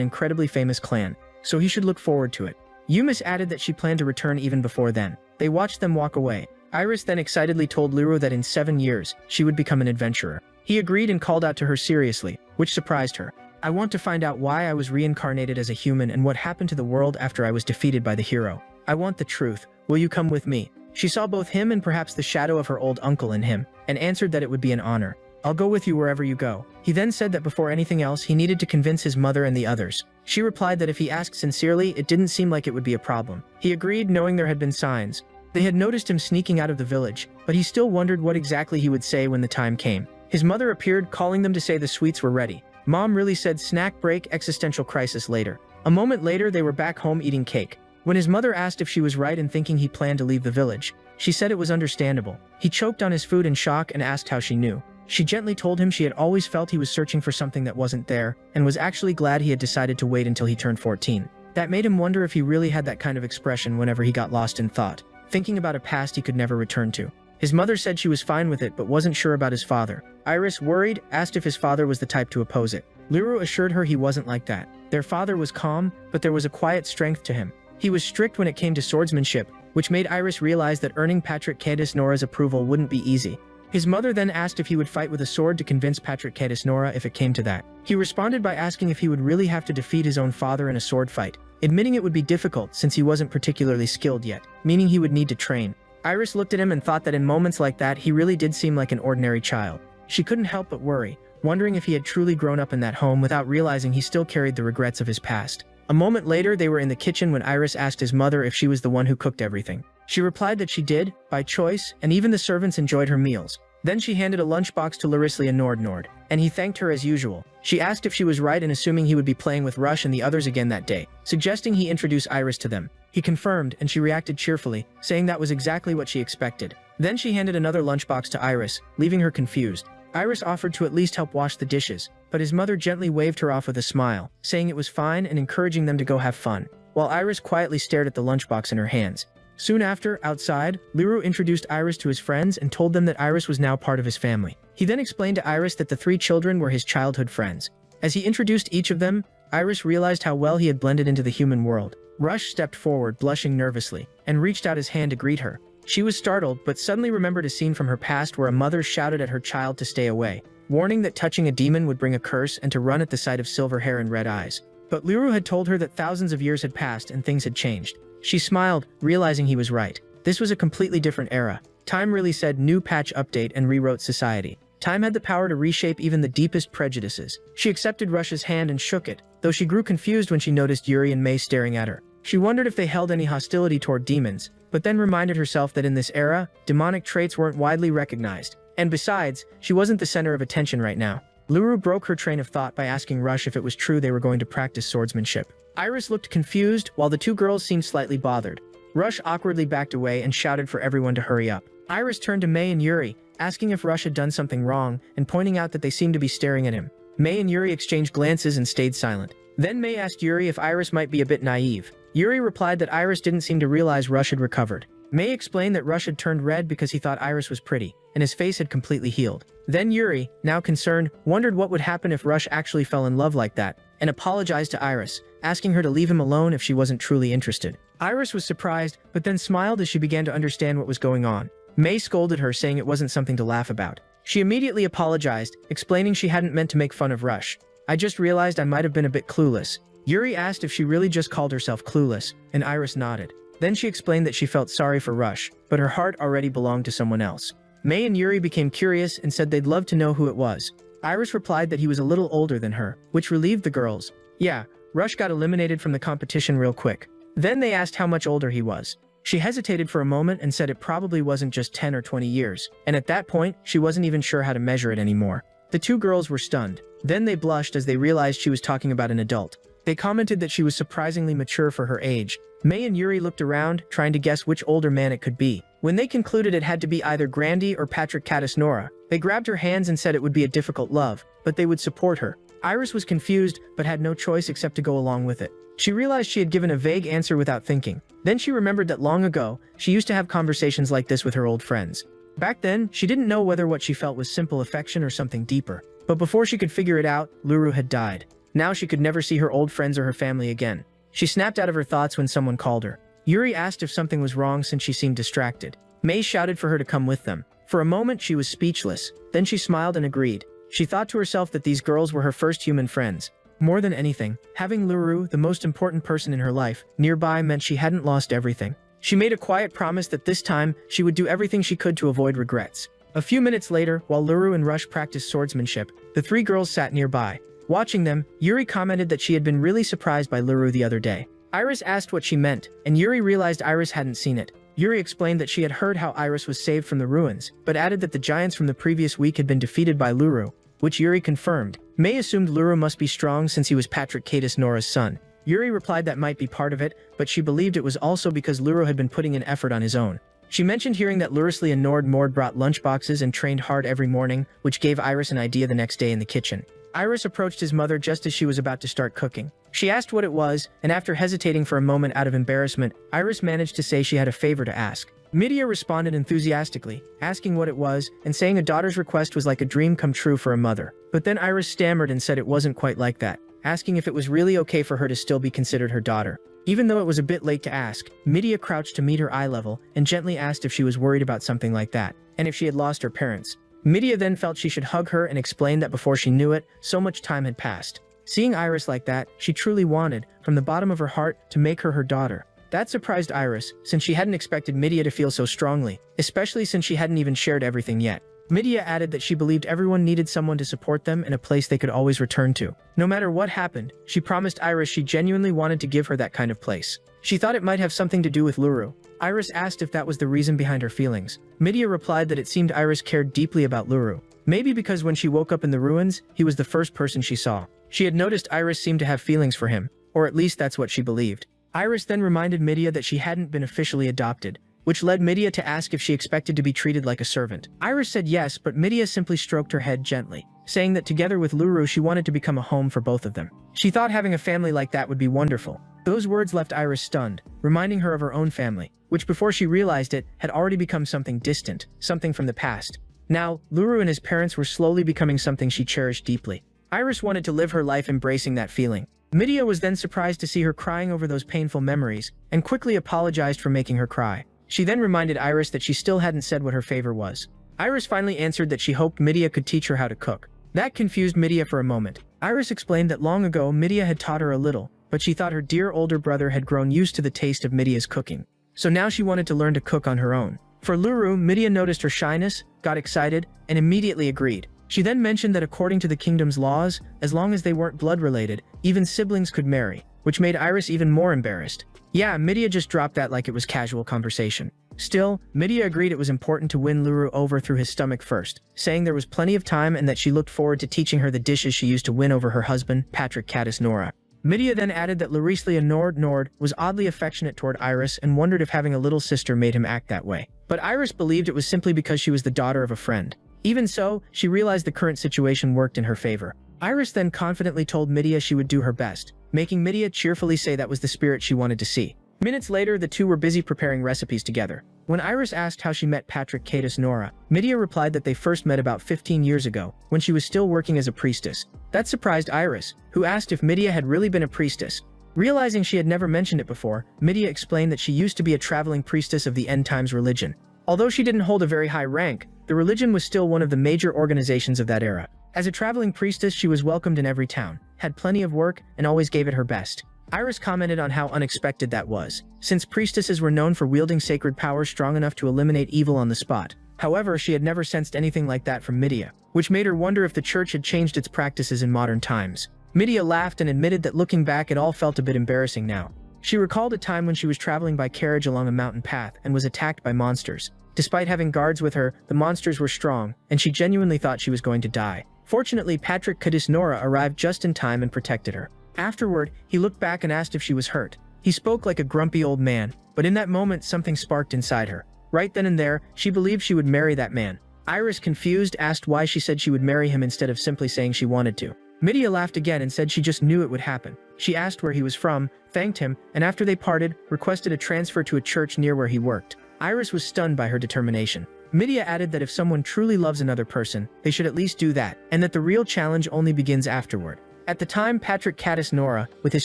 incredibly famous clan, so he should look forward to it. Yumis added that she planned to return even before then. They watched them walk away. Iris then excitedly told Liru that in 7 years, she would become an adventurer. He agreed and called out to her seriously, which surprised her. I want to find out why I was reincarnated as a human and what happened to the world after I was defeated by the hero. I want the truth. Will you come with me? She saw both him and perhaps the shadow of her old uncle in him, and answered that it would be an honor. I'll go with you wherever you go. He then said that before anything else, he needed to convince his mother and the others. She replied that if he asked sincerely, it didn't seem like it would be a problem. He agreed, knowing there had been signs. They had noticed him sneaking out of the village, but he still wondered what exactly he would say when the time came. His mother appeared, calling them to say the sweets were ready. Mom really said snack break, existential crisis later. A moment later, they were back home eating cake. When his mother asked if she was right in thinking he planned to leave the village, she said it was understandable. He choked on his food in shock and asked how she knew. She gently told him she had always felt he was searching for something that wasn't there, and was actually glad he had decided to wait until he turned 14. That made him wonder if he really had that kind of expression whenever he got lost in thought, thinking about a past he could never return to. His mother said she was fine with it but wasn't sure about his father. Iris, worried, asked if his father was the type to oppose it. Liru assured her he wasn't like that. Their father was calm, but there was a quiet strength to him. He was strict when it came to swordsmanship, which made Iris realize that earning Patrick Candice Nora's approval wouldn't be easy. His mother then asked if he would fight with a sword to convince Patrick Nora if it came to that. He responded by asking if he would really have to defeat his own father in a sword fight, admitting it would be difficult since he wasn't particularly skilled yet, meaning he would need to train. Iris looked at him and thought that in moments like that he really did seem like an ordinary child. She couldn't help but worry, wondering if he had truly grown up in that home without realizing he still carried the regrets of his past. A moment later, they were in the kitchen when Iris asked his mother if she was the one who cooked everything. She replied that she did, by choice, and even the servants enjoyed her meals. Then she handed a lunchbox to Larissly and Nord, and he thanked her as usual. She asked if she was right in assuming he would be playing with Rush and the others again that day, suggesting he introduce Iris to them. He confirmed, and she reacted cheerfully, saying that was exactly what she expected. Then she handed another lunchbox to Iris, leaving her confused. Iris offered to at least help wash the dishes, but his mother gently waved her off with a smile, saying it was fine and encouraging them to go have fun, while Iris quietly stared at the lunchbox in her hands. Soon after, outside, Liru introduced Iris to his friends and told them that Iris was now part of his family. He then explained to Iris that the 3 children were his childhood friends. As he introduced each of them, Iris realized how well he had blended into the human world. Rush stepped forward, blushing nervously, and reached out his hand to greet her. She was startled, but suddenly remembered a scene from her past where a mother shouted at her child to stay away, warning that touching a demon would bring a curse and to run at the sight of silver hair and red eyes. But Liru had told her that thousands of years had passed and things had changed. She smiled, realizing he was right. This was a completely different era. Time really said new patch update and rewrote society. Time had the power to reshape even the deepest prejudices. She accepted Rush's hand and shook it, though she grew confused when she noticed Yuri and Mei staring at her. She wondered if they held any hostility toward demons, but then reminded herself that in this era, demonic traits weren't widely recognized. And besides, she wasn't the center of attention right now. Liru broke her train of thought by asking Rush if it was true they were going to practice swordsmanship. Iris looked confused, while the 2 girls seemed slightly bothered. Rush awkwardly backed away and shouted for everyone to hurry up. Iris turned to Mei and Yuri, asking if Rush had done something wrong, and pointing out that they seemed to be staring at him. Mei and Yuri exchanged glances and stayed silent. Then Mei asked Yuri if Iris might be a bit naive. Yuri replied that Iris didn't seem to realize Rush had recovered. Mei explained that Rush had turned red because he thought Iris was pretty, and his face had completely healed. Then Yuri, now concerned, wondered what would happen if Rush actually fell in love like that, and apologized to Iris, asking her to leave him alone if she wasn't truly interested. Iris was surprised, but then smiled as she began to understand what was going on. Mei scolded her, saying it wasn't something to laugh about. She immediately apologized, explaining she hadn't meant to make fun of Rush. I just realized I might have been a bit clueless. Yuri asked if she really just called herself clueless, and Iris nodded. Then she explained that she felt sorry for Rush, but her heart already belonged to someone else. Mei and Yuri became curious and said they'd love to know who it was. Iris replied that he was a little older than her, which relieved the girls. Yeah, Rush got eliminated from the competition real quick. Then they asked how much older he was. She hesitated for a moment and said it probably wasn't just 10 or 20 years, and at that point, she wasn't even sure how to measure it anymore. The 2 girls were stunned. Then they blushed as they realized she was talking about an adult. They commented that she was surprisingly mature for her age. Mei and Yuri looked around, trying to guess which older man it could be. When they concluded it had to be either Grandy or Patrick Nora, they grabbed her hands and said it would be a difficult love, but they would support her. Iris was confused, but had no choice except to go along with it. She realized she had given a vague answer without thinking. Then she remembered that long ago, she used to have conversations like this with her old friends. Back then, she didn't know whether what she felt was simple affection or something deeper. But before she could figure it out, Liru had died. Now she could never see her old friends or her family again. She snapped out of her thoughts when someone called her. Yuri asked if something was wrong since she seemed distracted. Mei shouted for her to come with them. For a moment, she was speechless. Then she smiled and agreed. She thought to herself that these girls were her first human friends. More than anything, having Liru, the most important person in her life, nearby meant she hadn't lost everything. She made a quiet promise that this time, she would do everything she could to avoid regrets. A few minutes later, while Liru and Rush practiced swordsmanship, the 3 girls sat nearby. Watching them, Yuri commented that she had been really surprised by Liru the other day. Iris asked what she meant, and Yuri realized Iris hadn't seen it. Yuri explained that she had heard how Iris was saved from the ruins, but added that the giants from the previous week had been defeated by Liru, which Yuri confirmed. Mei assumed Liru must be strong since he was Patrick Nora's son. Yuri replied that might be part of it, but she believed it was also because Liru had been putting in effort on his own. She mentioned hearing that Larissly and Nord brought lunchboxes and trained hard every morning, which gave Iris an idea the next day in the kitchen. Iris approached his mother just as she was about to start cooking. She asked what it was, and after hesitating for a moment out of embarrassment, Iris managed to say she had a favor to ask. Midia responded enthusiastically, asking what it was, and saying a daughter's request was like a dream come true for a mother. But then Iris stammered and said it wasn't quite like that. asking if it was really okay for her to still be considered her daughter. Even though it was a bit late to ask, Midia crouched to meet her eye level and gently asked if she was worried about something like that, and if she had lost her parents. Midia then felt she should hug her and explain that before she knew it, so much time had passed. Seeing Iris like that, she truly wanted, from the bottom of her heart, to make her her daughter. That surprised Iris, since she hadn't expected Midia to feel so strongly, especially since she hadn't even shared everything yet. Midia added that she believed everyone needed someone to support them in a place they could always return to. No matter what happened, she promised Iris she genuinely wanted to give her that kind of place. She thought it might have something to do with Luru. Iris asked if that was the reason behind her feelings. Midia replied that it seemed Iris cared deeply about Luru. Maybe because when she woke up in the ruins, he was the first person she saw. She had noticed Iris seemed to have feelings for him, or at least that's what she believed. Iris then reminded Midia that she hadn't been officially adopted, which led Midia to ask if she expected to be treated like a servant. Iris said yes, but Midia simply stroked her head gently, saying that together with Luru she wanted to become a home for both of them. She thought having a family like that would be wonderful. Those words left Iris stunned, reminding her of her own family, which before she realized it, had already become something distant, something from the past. Now, Luru and his parents were slowly becoming something she cherished deeply. Iris wanted to live her life embracing that feeling. Midia was then surprised to see her crying over those painful memories, and quickly apologized for making her cry. She then reminded Iris that she still hadn't said what her favor was. Iris finally answered that she hoped Midia could teach her how to cook. That confused Midia for a moment. Iris explained that long ago Midia had taught her a little, but she thought her dear older brother had grown used to the taste of Midia's cooking. So now she wanted to learn to cook on her own. For Luru, Midia noticed her shyness, got excited, and immediately agreed. She then mentioned that according to the kingdom's laws, as long as they weren't blood-related, even siblings could marry, which made Iris even more embarrassed. Yeah, Midia just dropped that like it was casual conversation. Still, Midia agreed it was important to win Luru over through his stomach first, saying there was plenty of time and that she looked forward to teaching her the dishes she used to win over her husband, Patrick Caddis Nora. Midia then added that Larislia Nord was oddly affectionate toward Iris and wondered if having a little sister made him act that way. But Iris believed it was simply because she was the daughter of a friend. Even so, she realized the current situation worked in her favor. Iris then confidently told Midia she would do her best, making Midia cheerfully say that was the spirit she wanted to see. Minutes later, the two were busy preparing recipes together. When Iris asked how she met Patrick Caddis Nora, Midia replied that they first met about 15 years ago, when she was still working as a priestess. That surprised Iris, who asked if Midia had really been a priestess. Realizing she had never mentioned it before, Midia explained that she used to be a traveling priestess of the End Times religion. Although she didn't hold a very high rank, the religion was still one of the major organizations of that era. As a traveling priestess, she was welcomed in every town, had plenty of work, and always gave it her best. Iris commented on how unexpected that was, since priestesses were known for wielding sacred power strong enough to eliminate evil on the spot. However, she had never sensed anything like that from Midia, which made her wonder if the church had changed its practices in modern times. Midia laughed and admitted that looking back it all felt a bit embarrassing now. She recalled a time when she was traveling by carriage along a mountain path and was attacked by monsters. Despite having guards with her, the monsters were strong, and she genuinely thought she was going to die. Fortunately, Patrick Caddis Nora arrived just in time and protected her. Afterward, he looked back and asked if she was hurt. He spoke like a grumpy old man, but in that moment something sparked inside her. Right then and there, she believed she would marry that man. Iris, confused, asked why she said she would marry him instead of simply saying she wanted to. Midia laughed again and said she just knew it would happen. She asked where he was from, thanked him, and after they parted, requested a transfer to a church near where he worked. Iris was stunned by her determination. Midia added that if someone truly loves another person, they should at least do that, and that the real challenge only begins afterward. At the time, Patrick Caddis Nora, with his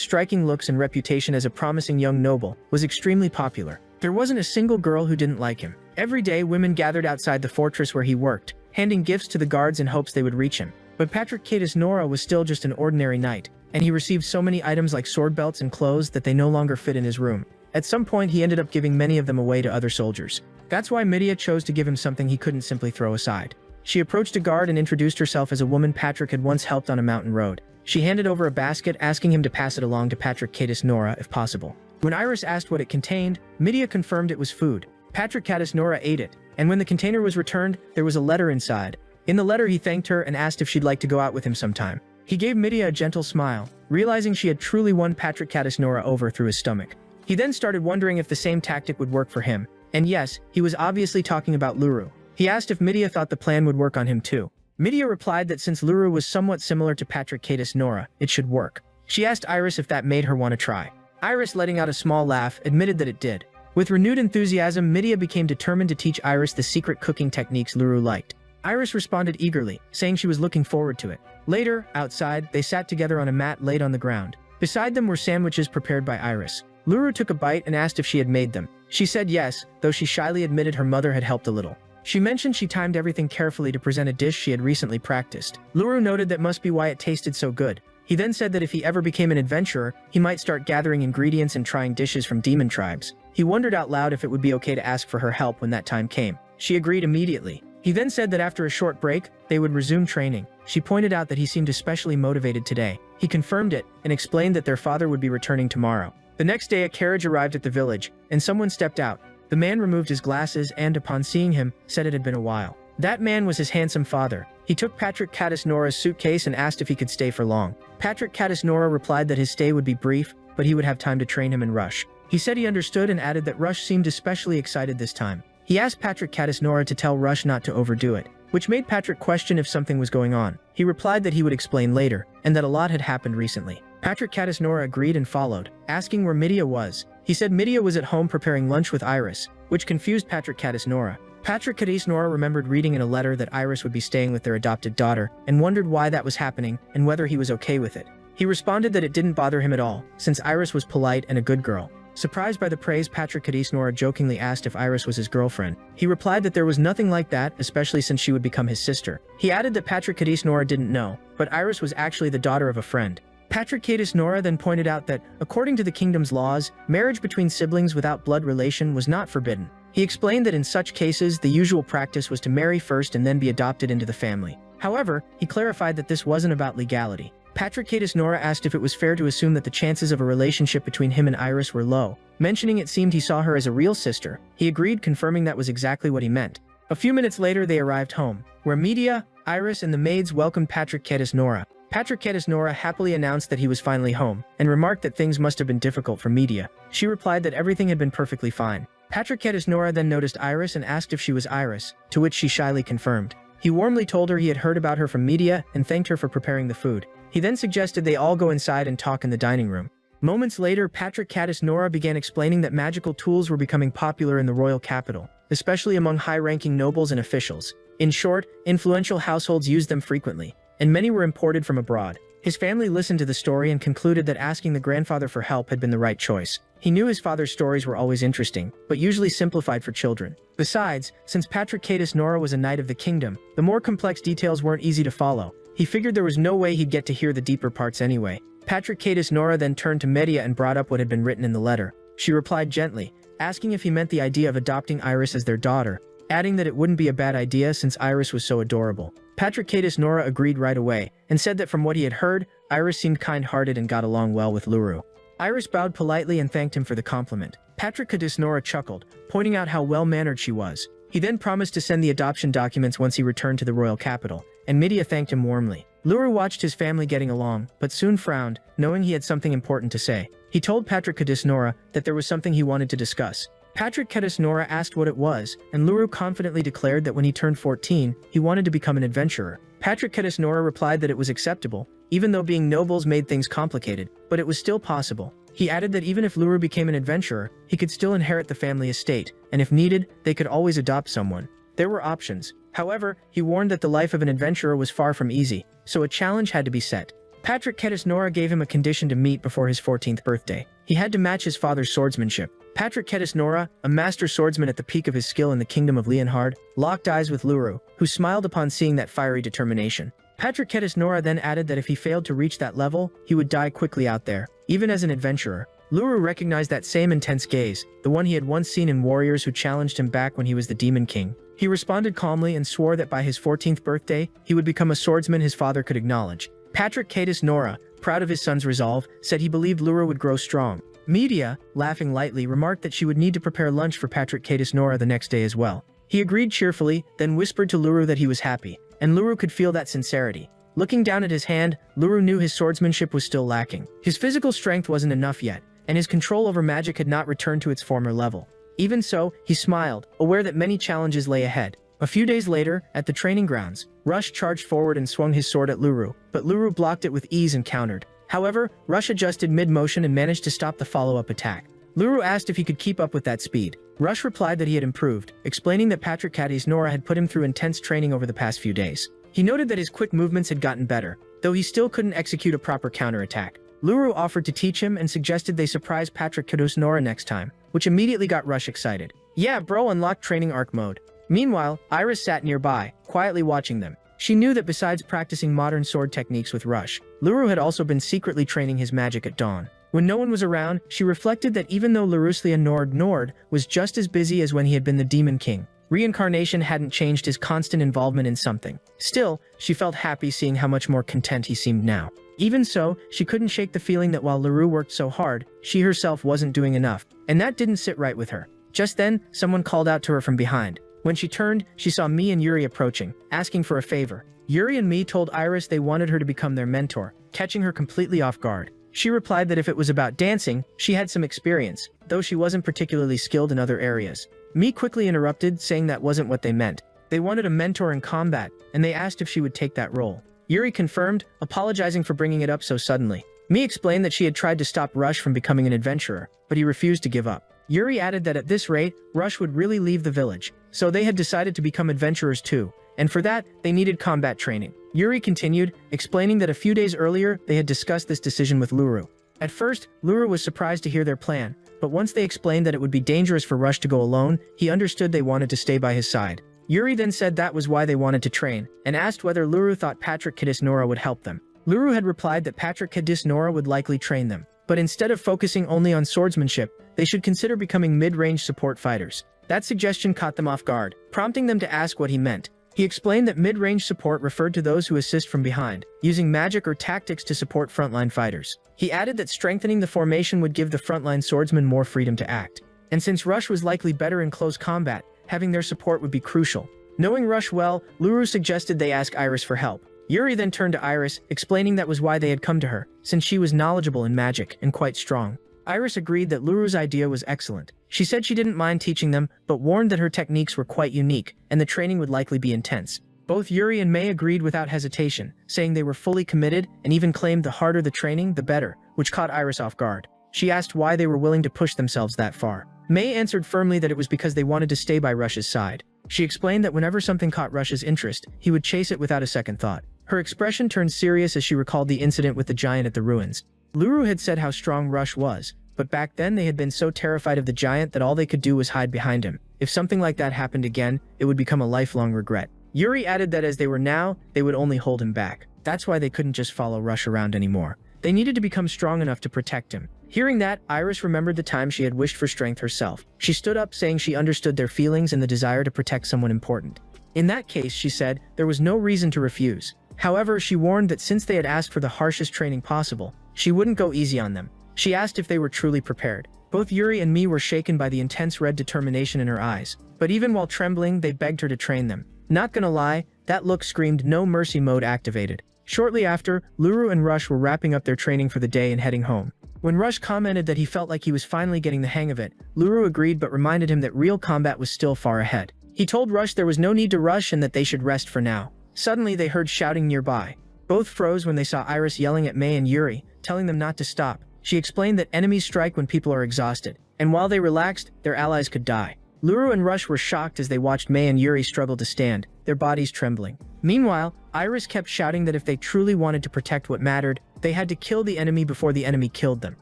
striking looks and reputation as a promising young noble, was extremely popular. There wasn't a single girl who didn't like him. Every day, women gathered outside the fortress where he worked, handing gifts to the guards in hopes they would reach him. But Patrick Caddis Nora was still just an ordinary knight, and he received so many items like sword belts and clothes that they no longer fit in his room. At some point, he ended up giving many of them away to other soldiers. That's why Midia chose to give him something he couldn't simply throw aside. She approached a guard and introduced herself as a woman Patrick had once helped on a mountain road. She handed over a basket, asking him to pass it along to Patrick Caddis Nora if possible. When Iris asked what it contained, Midia confirmed it was food. Patrick Caddis Nora ate it, and when the container was returned, there was a letter inside. In the letter, he thanked her and asked if she'd like to go out with him sometime. He gave Midia a gentle smile, realizing she had truly won Patrick Caddis Nora over through his stomach. He then started wondering if the same tactic would work for him. And yes, he was obviously talking about Luru. He asked if Midia thought the plan would work on him too. Midia replied that since Luru was somewhat similar to Patrick Caddis Nora, it should work. She asked Iris if that made her want to try. Iris, letting out a small laugh, admitted that it did. With renewed enthusiasm, Midia became determined to teach Iris the secret cooking techniques Luru liked. Iris responded eagerly, saying she was looking forward to it. Later, outside, they sat together on a mat laid on the ground. Beside them were sandwiches prepared by Iris. Luru took a bite and asked if she had made them. She said yes, though she shyly admitted her mother had helped a little. She mentioned she timed everything carefully to present a dish she had recently practiced. Luru noted that must be why it tasted so good. He then said that if he ever became an adventurer, he might start gathering ingredients and trying dishes from demon tribes. He wondered out loud if it would be okay to ask for her help when that time came. She agreed immediately. He then said that after a short break, they would resume training. She pointed out that he seemed especially motivated today. He confirmed it and explained that their father would be returning tomorrow. The next day, a carriage arrived at the village, and someone stepped out. The man removed his glasses and, upon seeing him, said it had been a while. That man was his handsome father. He took Patrick Caddis-Nora's suitcase and asked if he could stay for long. Patrick Caddis-Nora replied that his stay would be brief, but he would have time to train him and Rush. He said he understood and added that Rush seemed especially excited this time. He asked Patrick Caddis-Nora to tell Rush not to overdo it, which made Patrick question if something was going on. He replied that he would explain later, and that a lot had happened recently. Patrick Caddis-Nora agreed and followed, asking where Midia was. He said Midia was at home preparing lunch with Iris, which confused Patrick Caddis-Nora. Patrick Caddis-Nora remembered reading in a letter that Iris would be staying with their adopted daughter, and wondered why that was happening and whether he was okay with it. He responded that it didn't bother him at all, since Iris was polite and a good girl. Surprised by the praise, Patrick Caddis-Nora jokingly asked if Iris was his girlfriend. He replied that there was nothing like that, especially since she would become his sister. He added that Patrick Caddis-Nora didn't know, but Iris was actually the daughter of a friend. Patrick Caddis-Nora then pointed out that, according to the kingdom's laws, marriage between siblings without blood relation was not forbidden. He explained that in such cases, the usual practice was to marry first and then be adopted into the family. However, he clarified that this wasn't about legality. Patrick Caddis-Nora asked if it was fair to assume that the chances of a relationship between him and Iris were low, mentioning it seemed he saw her as a real sister. He agreed, confirming that was exactly what he meant. A few minutes later, they arrived home, where Midia, Iris, and the maids welcomed Patrick Caddis-Nora. Patrick Caddis-Nora happily announced that he was finally home, and remarked that things must have been difficult for Midia. She replied that everything had been perfectly fine. Patrick Caddis-Nora then noticed Iris and asked if she was Iris, to which she shyly confirmed. He warmly told her he had heard about her from Midia and thanked her for preparing the food. He then suggested they all go inside and talk in the dining room. Moments later, Patrick Caddis-Nora began explaining that magical tools were becoming popular in the royal capital, especially among high-ranking nobles and officials. In short, influential households used them frequently, and many were imported from abroad. His family listened to the story and concluded that asking the grandfather for help had been the right choice. He knew his father's stories were always interesting, but usually simplified for children. Besides, since Patrick Caddis-Nora was a knight of the kingdom, the more complex details weren't easy to follow. He figured there was no way he'd get to hear the deeper parts anyway. Patrick Caddis-Nora then turned to Midia and brought up what had been written in the letter. She replied gently, asking if he meant the idea of adopting Iris as their daughter, adding that it wouldn't be a bad idea since Iris was so adorable. Patrick Caddis-Nora agreed right away, and said that from what he had heard, Iris seemed kind-hearted and got along well with Luru. Iris bowed politely and thanked him for the compliment. Patrick Caddis-Nora chuckled, pointing out how well-mannered she was. He then promised to send the adoption documents once he returned to the royal capital, and Midia thanked him warmly. Luru watched his family getting along, but soon frowned, knowing he had something important to say. He told Patrick Caddis-Nora that there was something he wanted to discuss. Patrick Caddis-Nora asked what it was, and Luru confidently declared that when he turned 14, he wanted to become an adventurer. Patrick Caddis-Nora replied that it was acceptable, even though being nobles made things complicated, but it was still possible. He added that even if Luru became an adventurer, he could still inherit the family estate, and if needed, they could always adopt someone. There were options. However, he warned that the life of an adventurer was far from easy, so a challenge had to be set. Patrick Caddis-Nora gave him a condition to meet before his 14th birthday. He had to match his father's swordsmanship. Patrick Caddis-Nora, a master swordsman at the peak of his skill in the kingdom of Leonhard, locked eyes with Luru, who smiled upon seeing that fiery determination. Patrick Caddis-Nora then added that if he failed to reach that level, he would die quickly out there, even as an adventurer. Luru recognized that same intense gaze, the one he had once seen in warriors who challenged him back when he was the Demon King. He responded calmly and swore that by his 14th birthday, he would become a swordsman his father could acknowledge. Patrick Caddis-Nora, proud of his son's resolve, said he believed Luru would grow strong. Midia, laughing lightly, remarked that she would need to prepare lunch for Patrick Caddis-Nora the next day as well. He agreed cheerfully, then whispered to Luru that he was happy, and Luru could feel that sincerity. Looking down at his hand, Luru knew his swordsmanship was still lacking. His physical strength wasn't enough yet, and his control over magic had not returned to its former level. Even so, he smiled, aware that many challenges lay ahead. A few days later, at the training grounds, Rush charged forward and swung his sword at Luru, but Luru blocked it with ease and countered. However, Rush adjusted mid-motion and managed to stop the follow-up attack. Luru asked if he could keep up with that speed. Rush replied that he had improved, explaining that Patrick Nora had put him through intense training over the past few days. He noted that his quick movements had gotten better, though he still couldn't execute a proper counterattack. Luru offered to teach him and suggested they surprise Patrick Nora next time, which immediately got Rush excited. Yeah, bro, unlocked training arc mode. Meanwhile, Iris sat nearby, quietly watching them. She knew that besides practicing modern sword techniques with Rush, Luru had also been secretly training his magic at dawn. When no one was around, she reflected that even though Laruslia Nord was just as busy as when he had been the Demon King, reincarnation hadn't changed his constant involvement in something. Still, she felt happy seeing how much more content he seemed now. Even so, she couldn't shake the feeling that while Laru worked so hard, she herself wasn't doing enough, and that didn't sit right with her. Just then, someone called out to her from behind. When she turned, she saw Mi and Yuri approaching, asking for a favor. Yuri and Mi told Iris they wanted her to become their mentor, catching her completely off guard. She replied that if it was about dancing, she had some experience, though she wasn't particularly skilled in other areas. Mi quickly interrupted, saying that wasn't what they meant. They wanted a mentor in combat, and they asked if she would take that role. Yuri confirmed, apologizing for bringing it up so suddenly. Mi explained that she had tried to stop Rush from becoming an adventurer, but he refused to give up. Yuri added that at this rate, Rush would really leave the village, so they had decided to become adventurers too, and for that, they needed combat training. Yuri continued, explaining that a few days earlier, they had discussed this decision with Luru. At first, Luru was surprised to hear their plan, but once they explained that it would be dangerous for Rush to go alone, he understood they wanted to stay by his side. Yuri then said that was why they wanted to train, and asked whether Luru thought Patrick Nora would help them. Luru had replied that Patrick Nora would likely train them, but instead of focusing only on swordsmanship, they should consider becoming mid-range support fighters. That suggestion caught them off guard, prompting them to ask what he meant. He explained that mid-range support referred to those who assist from behind, using magic or tactics to support frontline fighters. He added that strengthening the formation would give the frontline swordsmen more freedom to act. And since Rush was likely better in close combat, having their support would be crucial. Knowing Rush well, Luru suggested they ask Iris for help. Yuri then turned to Iris, explaining that was why they had come to her, since she was knowledgeable in magic and quite strong. Iris agreed that Luru's idea was excellent. She said she didn't mind teaching them, but warned that her techniques were quite unique, and the training would likely be intense. Both Yuri and Mei agreed without hesitation, saying they were fully committed, and even claimed the harder the training, the better, which caught Iris off guard. She asked why they were willing to push themselves that far. Mei answered firmly that it was because they wanted to stay by Rush's side. She explained that whenever something caught Rush's interest, he would chase it without a second thought. Her expression turned serious as she recalled the incident with the giant at the ruins. Luru had said how strong Rush was, but back then they had been so terrified of the giant that all they could do was hide behind him. If something like that happened again, it would become a lifelong regret. Yuri added that as they were now, they would only hold him back. That's why they couldn't just follow Rush around anymore. They needed to become strong enough to protect him. Hearing that, Iris remembered the time she had wished for strength herself. She stood up, saying she understood their feelings and the desire to protect someone important. In that case, she said, there was no reason to refuse. However, she warned that since they had asked for the harshest training possible, she wouldn't go easy on them. She asked if they were truly prepared. Both Yuri and Mi were shaken by the intense red determination in her eyes, but even while trembling, they begged her to train them. Not gonna lie, that look screamed no mercy mode activated. Shortly after, Luru and Rush were wrapping up their training for the day and heading home. When Rush commented that he felt like he was finally getting the hang of it, Luru agreed but reminded him that real combat was still far ahead. He told Rush there was no need to rush and that they should rest for now. Suddenly, they heard shouting nearby. Both froze when they saw Iris yelling at Mei and Yuri, telling them not to stop. She explained that enemies strike when people are exhausted, and while they relaxed, their allies could die. Luru and Rush were shocked as they watched Mei and Yuri struggle to stand, their bodies trembling. Meanwhile, Iris kept shouting that if they truly wanted to protect what mattered, they had to kill the enemy before the enemy killed them.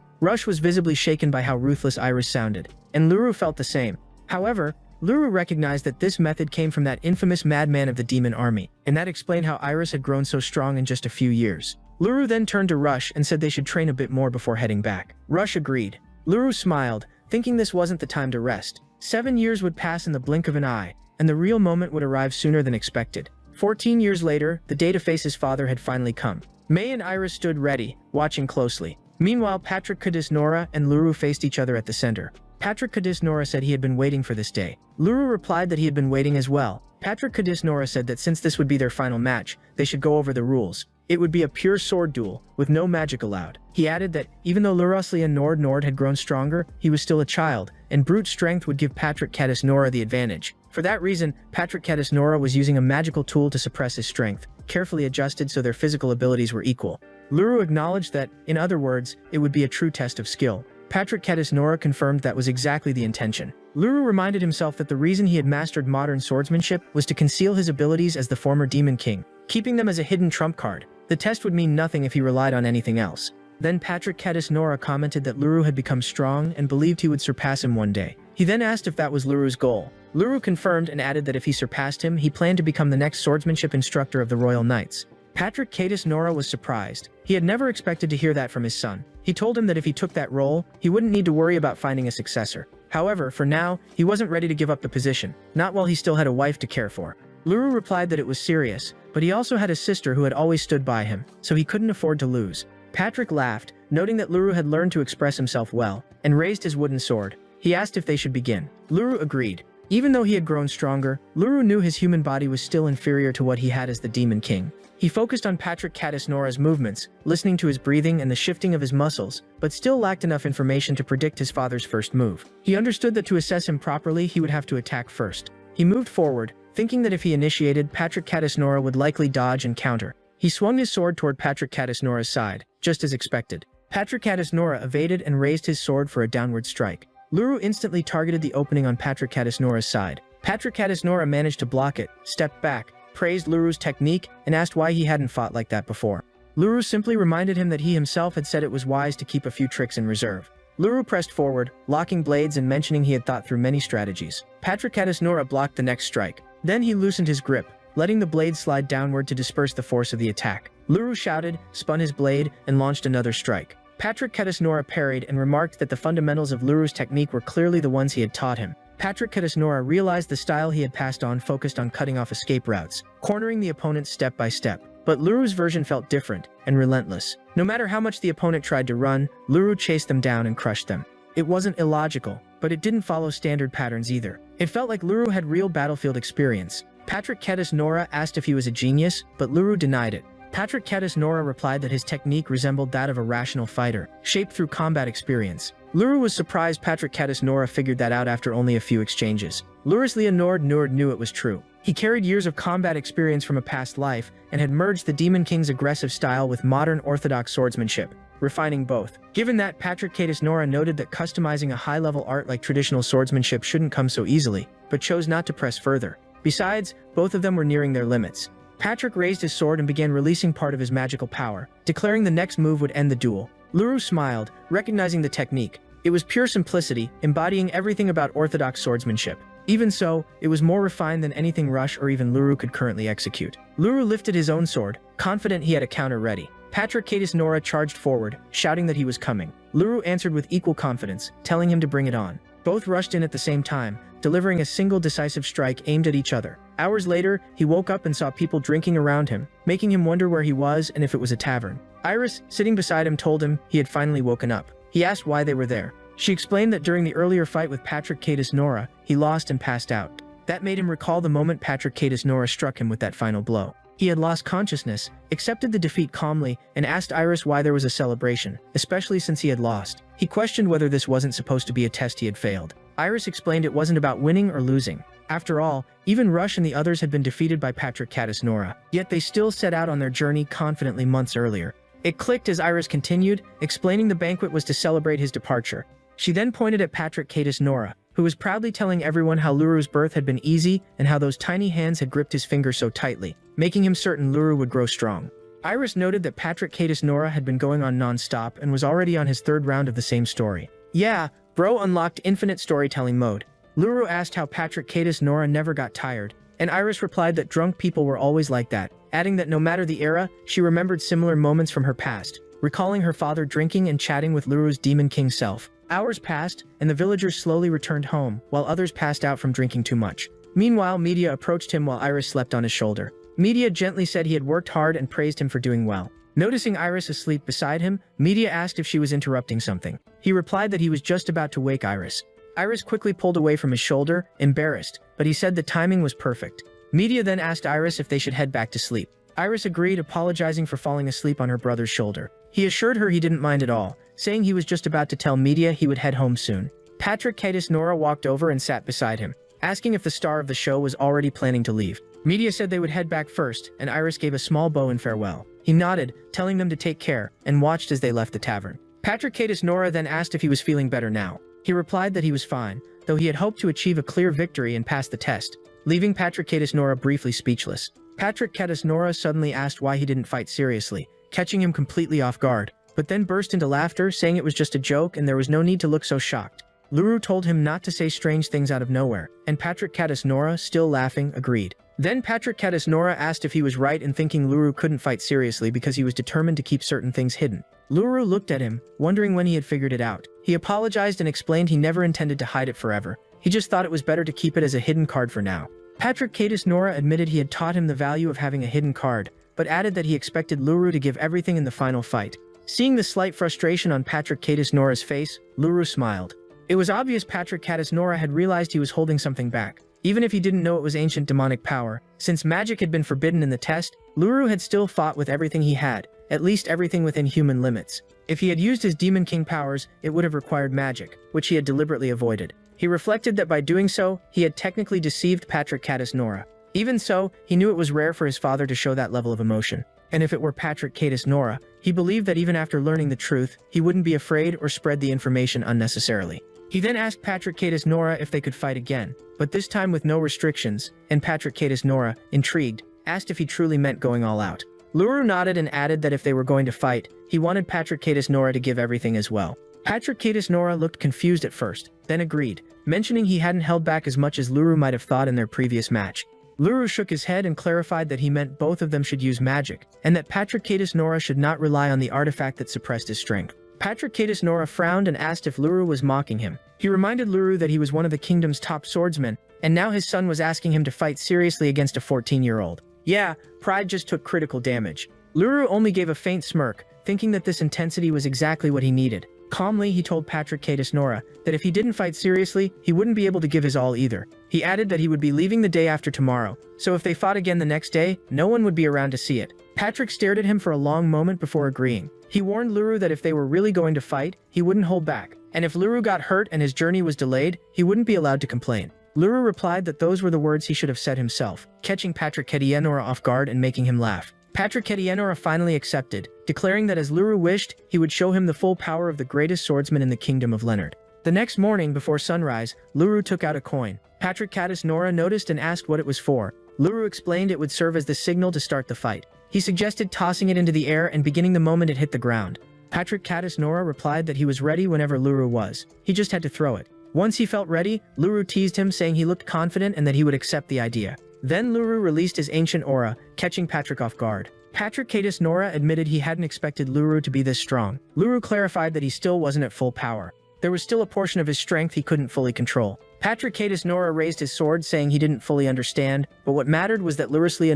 Rush was visibly shaken by how ruthless Iris sounded, and Luru felt the same. However, Luru recognized that this method came from that infamous madman of the demon army, and that explained how Iris had grown so strong in just a few years. Luru then turned to Rush and said they should train a bit more before heading back. Rush agreed. Luru smiled, thinking this wasn't the time to rest. 7 years would pass in the blink of an eye, and the real moment would arrive sooner than expected. 14 years later, the day to face his father had finally come. Mei and Iris stood ready, watching closely. Meanwhile, Patrick Nora and Luru faced each other at the center. Patrick Nora said he had been waiting for this day. Luru replied that he had been waiting as well. Patrick Nora said that since this would be their final match, they should go over the rules. It would be a pure sword duel, with no magic allowed. He added that, even though Luraslia Nord had grown stronger, he was still a child, and brute strength would give Patrick Nora the advantage. For that reason, Patrick Nora was using a magical tool to suppress his strength, carefully adjusted so their physical abilities were equal. Luru acknowledged that, in other words, it would be a true test of skill. Patrick Nora confirmed that was exactly the intention. Luru reminded himself that the reason he had mastered modern swordsmanship was to conceal his abilities as the former Demon King, keeping them as a hidden trump card. The test would mean nothing if he relied on anything else. Then Patrick Nora commented that Luru had become strong and believed he would surpass him one day. He then asked if that was Luru's goal. Luru confirmed and added that if he surpassed him, he planned to become the next swordsmanship instructor of the Royal Knights. Patrick Nora was surprised. He had never expected to hear that from his son. He told him that if he took that role, he wouldn't need to worry about finding a successor. However, for now, he wasn't ready to give up the position, not while he still had a wife to care for. Luru replied that it was serious, but he also had a sister who had always stood by him, so he couldn't afford to lose. Patrick laughed, noting that Luru had learned to express himself well, and raised his wooden sword. He asked if they should begin. Luru agreed. Even though he had grown stronger, Luru knew his human body was still inferior to what he had as the Demon King. He focused on Patrick Nora's movements, listening to his breathing and the shifting of his muscles, but still lacked enough information to predict his father's first move. He understood that to assess him properly, he would have to attack first. He moved forward, thinking that if he initiated, Patrick Nora would likely dodge and counter. He swung his sword toward Patrick Nora's side, just as expected. Patrick Nora evaded and raised his sword for a downward strike. Luru instantly targeted the opening on Patrick Nora's side. Patrick Nora managed to block it, stepped back, praised Luru's technique, and asked why he hadn't fought like that before. Luru simply reminded him that he himself had said it was wise to keep a few tricks in reserve. Luru pressed forward, locking blades and mentioning he had thought through many strategies. Patrick Nora blocked the next strike. Then he loosened his grip, letting the blade slide downward to disperse the force of the attack. Luru shouted, spun his blade, and launched another strike. Patrick Nora parried and remarked that the fundamentals of Luru's technique were clearly the ones he had taught him. Patrick Nora realized the style he had passed on focused on cutting off escape routes, cornering the opponent step by step. But Luru's version felt different and relentless. No matter how much the opponent tried to run, Luru chased them down and crushed them. It wasn't illogical, but it didn't follow standard patterns either. It felt like Luru had real battlefield experience. Patrick Nora asked if he was a genius, but Luru denied it. Patrick Nora replied that his technique resembled that of a rational fighter, shaped through combat experience. Luru was surprised Patrick Nora figured that out after only a few exchanges. Luru's Leonord knew it was true. He carried years of combat experience from a past life and had merged the Demon King's aggressive style with modern orthodox swordsmanship, refining both. Given that, Patrick Nora noted that customizing a high-level art like traditional swordsmanship shouldn't come so easily, but chose not to press further. Besides, both of them were nearing their limits. Patrick raised his sword and began releasing part of his magical power, declaring the next move would end the duel. Luru smiled, recognizing the technique. It was pure simplicity, embodying everything about orthodox swordsmanship. Even so, it was more refined than anything Rush or even Luru could currently execute. Luru lifted his own sword, confident he had a counter ready. Patrick Nora charged forward, shouting that he was coming. Luru answered with equal confidence, telling him to bring it on. Both rushed in at the same time, delivering a single decisive strike aimed at each other. Hours later, he woke up and saw people drinking around him, making him wonder where he was and if it was a tavern. Iris, sitting beside him, told him he had finally woken up. He asked why they were there. She explained that during the earlier fight with Patrick Nora, he lost and passed out. That made him recall the moment Patrick Nora struck him with that final blow. He had lost consciousness, accepted the defeat calmly, and asked Iris why there was a celebration, especially since he had lost. He questioned whether this wasn't supposed to be a test he had failed. Iris explained it wasn't about winning or losing. After all, even Rush and the others had been defeated by Patrick Nora, yet they still set out on their journey confidently months earlier. It clicked as Iris continued, explaining the banquet was to celebrate his departure. She then pointed at Patrick Nora, who was proudly telling everyone how Luru's birth had been easy and how those tiny hands had gripped his finger so tightly, making him certain Luru would grow strong. Iris noted that Patrick Nora had been going on non-stop and was already on his third round of the same story. Yeah, bro unlocked infinite storytelling mode. Luru asked how Patrick Nora never got tired, and Iris replied that drunk people were always like that, adding that no matter the era, she remembered similar moments from her past, recalling her father drinking and chatting with Luru's Demon King self. Hours passed, and the villagers slowly returned home, while others passed out from drinking too much. Meanwhile, Media approached him while Iris slept on his shoulder. Media gently said he had worked hard and praised him for doing well. Noticing Iris asleep beside him, Media asked if she was interrupting something. He replied that he was just about to wake Iris. Iris quickly pulled away from his shoulder, embarrassed, but he said the timing was perfect. Media then asked Iris if they should head back to sleep. Iris agreed, apologizing for falling asleep on her brother's shoulder. He assured her he didn't mind at all, saying he was just about to tell Media he would head home soon. Patrick Nora walked over and sat beside him, asking if the star of the show was already planning to leave. Media said they would head back first, and Iris gave a small bow in farewell. He nodded, telling them to take care, and watched as they left the tavern. Patrick Nora then asked if he was feeling better now. He replied that he was fine, though he had hoped to achieve a clear victory and pass the test, leaving Patrick Nora briefly speechless. Patrick Nora suddenly asked why he didn't fight seriously, catching him completely off guard, but then burst into laughter, saying it was just a joke and there was no need to look so shocked. Luru told him not to say strange things out of nowhere, and Patrick Nora, still laughing, agreed. Then Patrick Nora asked if he was right in thinking Luru couldn't fight seriously because he was determined to keep certain things hidden. Luru looked at him, wondering when he had figured it out. He apologized and explained he never intended to hide it forever. He just thought it was better to keep it as a hidden card for now. Patrick Nora admitted he had taught him the value of having a hidden card, but added that he expected Luru to give everything in the final fight. Seeing the slight frustration on Patrick Nora's face, Luru smiled. It was obvious Patrick Nora had realized he was holding something back. Even if he didn't know it was ancient demonic power, since magic had been forbidden in the test, Luru had still fought with everything he had, at least everything within human limits. If he had used his Demon King powers, it would have required magic, which he had deliberately avoided. He reflected that by doing so, he had technically deceived Patrick Nora. Even so, he knew it was rare for his father to show that level of emotion. And if it were Patrick Nora, he believed that even after learning the truth, he wouldn't be afraid or spread the information unnecessarily. He then asked Patrick Nora if they could fight again, but this time with no restrictions, and Patrick Nora, intrigued, asked if he truly meant going all out. Luru nodded and added that if they were going to fight, he wanted Patrick Nora to give everything as well. Patrick Nora looked confused at first, then agreed, mentioning he hadn't held back as much as Luru might have thought in their previous match. Luru shook his head and clarified that he meant both of them should use magic, and that Patrick Nora should not rely on the artifact that suppressed his strength. Patrick Nora frowned and asked if Luru was mocking him. He reminded Luru that he was one of the kingdom's top swordsmen, and now his son was asking him to fight seriously against a 14-year-old. Yeah, pride just took critical damage. Luru only gave a faint smirk, thinking that this intensity was exactly what he needed. Calmly, he told Patrick Nora that if he didn't fight seriously, he wouldn't be able to give his all either. He added that he would be leaving the day after tomorrow, so if they fought again the next day, no one would be around to see it. Patrick stared at him for a long moment before agreeing. He warned Luru that if they were really going to fight, he wouldn't hold back, and if Luru got hurt and his journey was delayed, he wouldn't be allowed to complain. Luru replied that those were the words he should have said himself, catching Patrick Nora off guard and making him laugh. Patrick Nora finally accepted, declaring that as Luru wished, he would show him the full power of the greatest swordsman in the kingdom of Leonard. The next morning, before sunrise, Luru took out a coin. Patrick Nora noticed and asked what it was for. Luru explained it would serve as the signal to start the fight. He suggested tossing it into the air and beginning the moment it hit the ground. Patrick Nora replied that he was ready whenever Luru was. He just had to throw it. Once he felt ready, Luru teased him, saying he looked confident and that he would accept the idea. Then Luru released his ancient aura, catching Patrick off guard. Patrick Nora admitted he hadn't expected Luru to be this strong. Luru clarified that he still wasn't at full power. There was still a portion of his strength he couldn't fully control. Patrick Nora raised his sword, saying he didn't fully understand, but what mattered was that Luruslia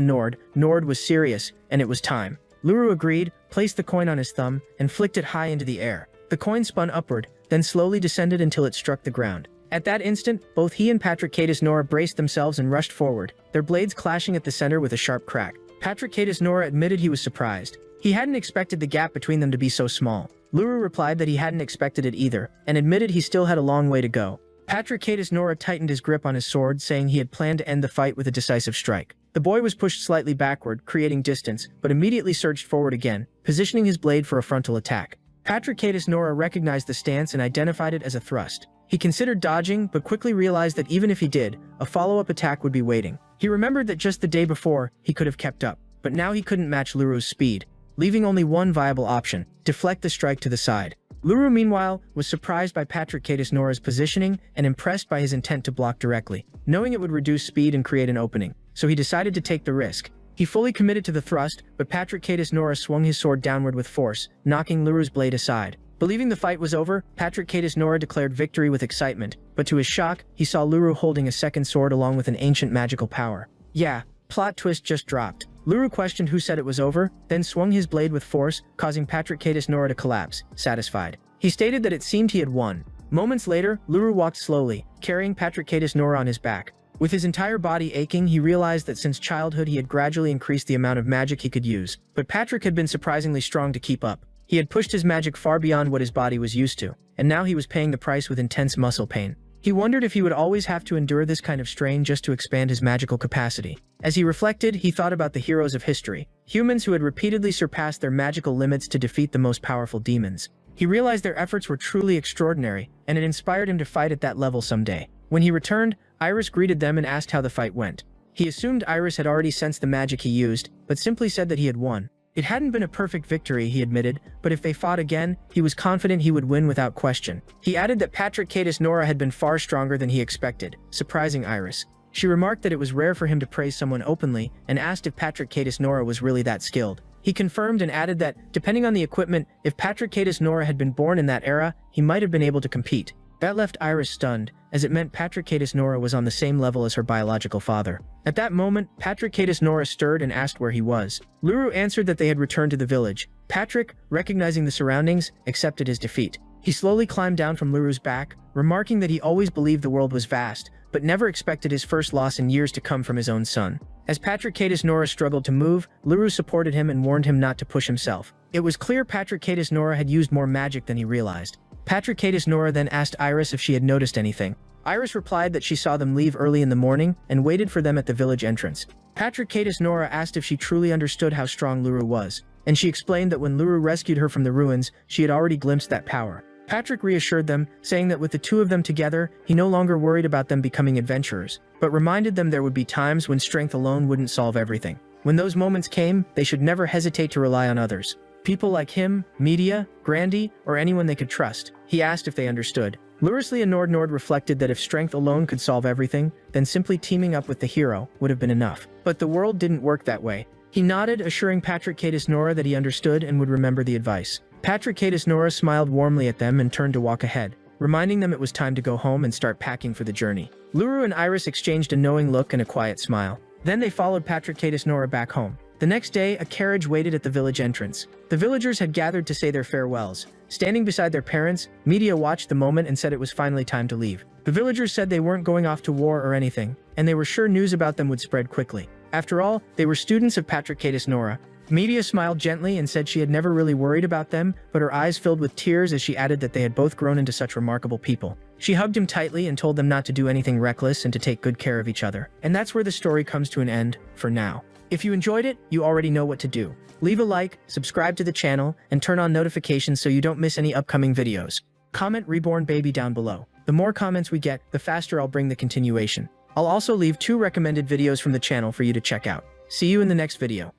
Nord was serious, and it was time. Luru agreed, placed the coin on his thumb, and flicked it high into the air. The coin spun upward, then slowly descended until it struck the ground. At that instant, both he and Patrick Nora braced themselves and rushed forward, their blades clashing at the center with a sharp crack. Patrick Nora admitted he was surprised. He hadn't expected the gap between them to be so small. Luru replied that he hadn't expected it either, and admitted he still had a long way to go. Patrick Nora tightened his grip on his sword, saying he had planned to end the fight with a decisive strike. The boy was pushed slightly backward, creating distance, but immediately surged forward again, positioning his blade for a frontal attack. Patrick Nora recognized the stance and identified it as a thrust. He considered dodging, but quickly realized that even if he did, a follow-up attack would be waiting. He remembered that just the day before, he could have kept up, but now he couldn't match Luru's speed, leaving only one viable option: deflect the strike to the side. Luru, meanwhile, was surprised by Patrick Nora's positioning and impressed by his intent to block directly, knowing it would reduce speed and create an opening, so he decided to take the risk. He fully committed to the thrust, but Patrick Nora swung his sword downward with force, knocking Luru's blade aside. Believing the fight was over, Patrick Nora declared victory with excitement, but to his shock, he saw Luru holding a second sword along with an ancient magical power. Yeah, plot twist just dropped. Luru questioned who said it was over, then swung his blade with force, causing Patrick Nora to collapse, satisfied. He stated that it seemed he had won. Moments later, Luru walked slowly, carrying Patrick Nora on his back. With his entire body aching, he realized that since childhood he had gradually increased the amount of magic he could use, but Patrick had been surprisingly strong to keep up. He had pushed his magic far beyond what his body was used to, and now he was paying the price with intense muscle pain. He wondered if he would always have to endure this kind of strain just to expand his magical capacity. As he reflected, he thought about the heroes of history, humans who had repeatedly surpassed their magical limits to defeat the most powerful demons. He realized their efforts were truly extraordinary, and it inspired him to fight at that level someday. When he returned, Iris greeted them and asked how the fight went. He assumed Iris had already sensed the magic he used, but simply said that he had won. It hadn't been a perfect victory, he admitted, but if they fought again, he was confident he would win without question. He added that Patrick Cadis Nora had been far stronger than he expected, surprising Iris. She remarked that it was rare for him to praise someone openly, and asked if Patrick Cadis Nora was really that skilled. He confirmed and added that, depending on the equipment, if Patrick Cadis Nora had been born in that era, he might have been able to compete. That left Iris stunned, as it meant Patrick Cadis Nora was on the same level as her biological father. At that moment, Patrick Cadis Nora stirred and asked where he was. Luru answered that they had returned to the village. Patrick, recognizing the surroundings, accepted his defeat. He slowly climbed down from Luru's back, remarking that he always believed the world was vast, but never expected his first loss in years to come from his own son. As Patrick Cadis Nora struggled to move, Luru supported him and warned him not to push himself. It was clear Patrick Cadis Nora had used more magic than he realized. Patrick Cadis Nora then asked Iris if she had noticed anything. Iris replied that she saw them leave early in the morning and waited for them at the village entrance. Patrick Cadis Nora asked if she truly understood how strong Luru was, and she explained that when Luru rescued her from the ruins, she had already glimpsed that power. Patrick reassured them, saying that with the two of them together, he no longer worried about them becoming adventurers, but reminded them there would be times when strength alone wouldn't solve everything. When those moments came, they should never hesitate to rely on others. People like him, media, Grandy, or anyone they could trust. He asked if they understood. Lurisly and Nord reflected that if strength alone could solve everything, then simply teaming up with the hero would have been enough. But the world didn't work that way. He nodded, assuring Patrick Cadis Nora that he understood and would remember the advice. Patrick Cadis Nora smiled warmly at them and turned to walk ahead, reminding them it was time to go home and start packing for the journey. Luru and Iris exchanged a knowing look and a quiet smile. Then they followed Patrick Cadis Nora back home. The next day, a carriage waited at the village entrance. The villagers had gathered to say their farewells. Standing beside their parents, media watched the moment and said it was finally time to leave. The villagers said they weren't going off to war or anything, and they were sure news about them would spread quickly. After all, they were students of Patrick Cadis Nora. Media smiled gently and said she had never really worried about them, but her eyes filled with tears as she added that they had both grown into such remarkable people. She hugged him tightly and told them not to do anything reckless and to take good care of each other. And that's where the story comes to an end, for now. If you enjoyed it, you already know what to do. Leave a like, subscribe to the channel, and turn on notifications so you don't miss any upcoming videos. Comment Reborn Baby down below. The more comments we get, the faster I'll bring the continuation. I'll also leave 2 recommended videos from the channel for you to check out. See you in the next video.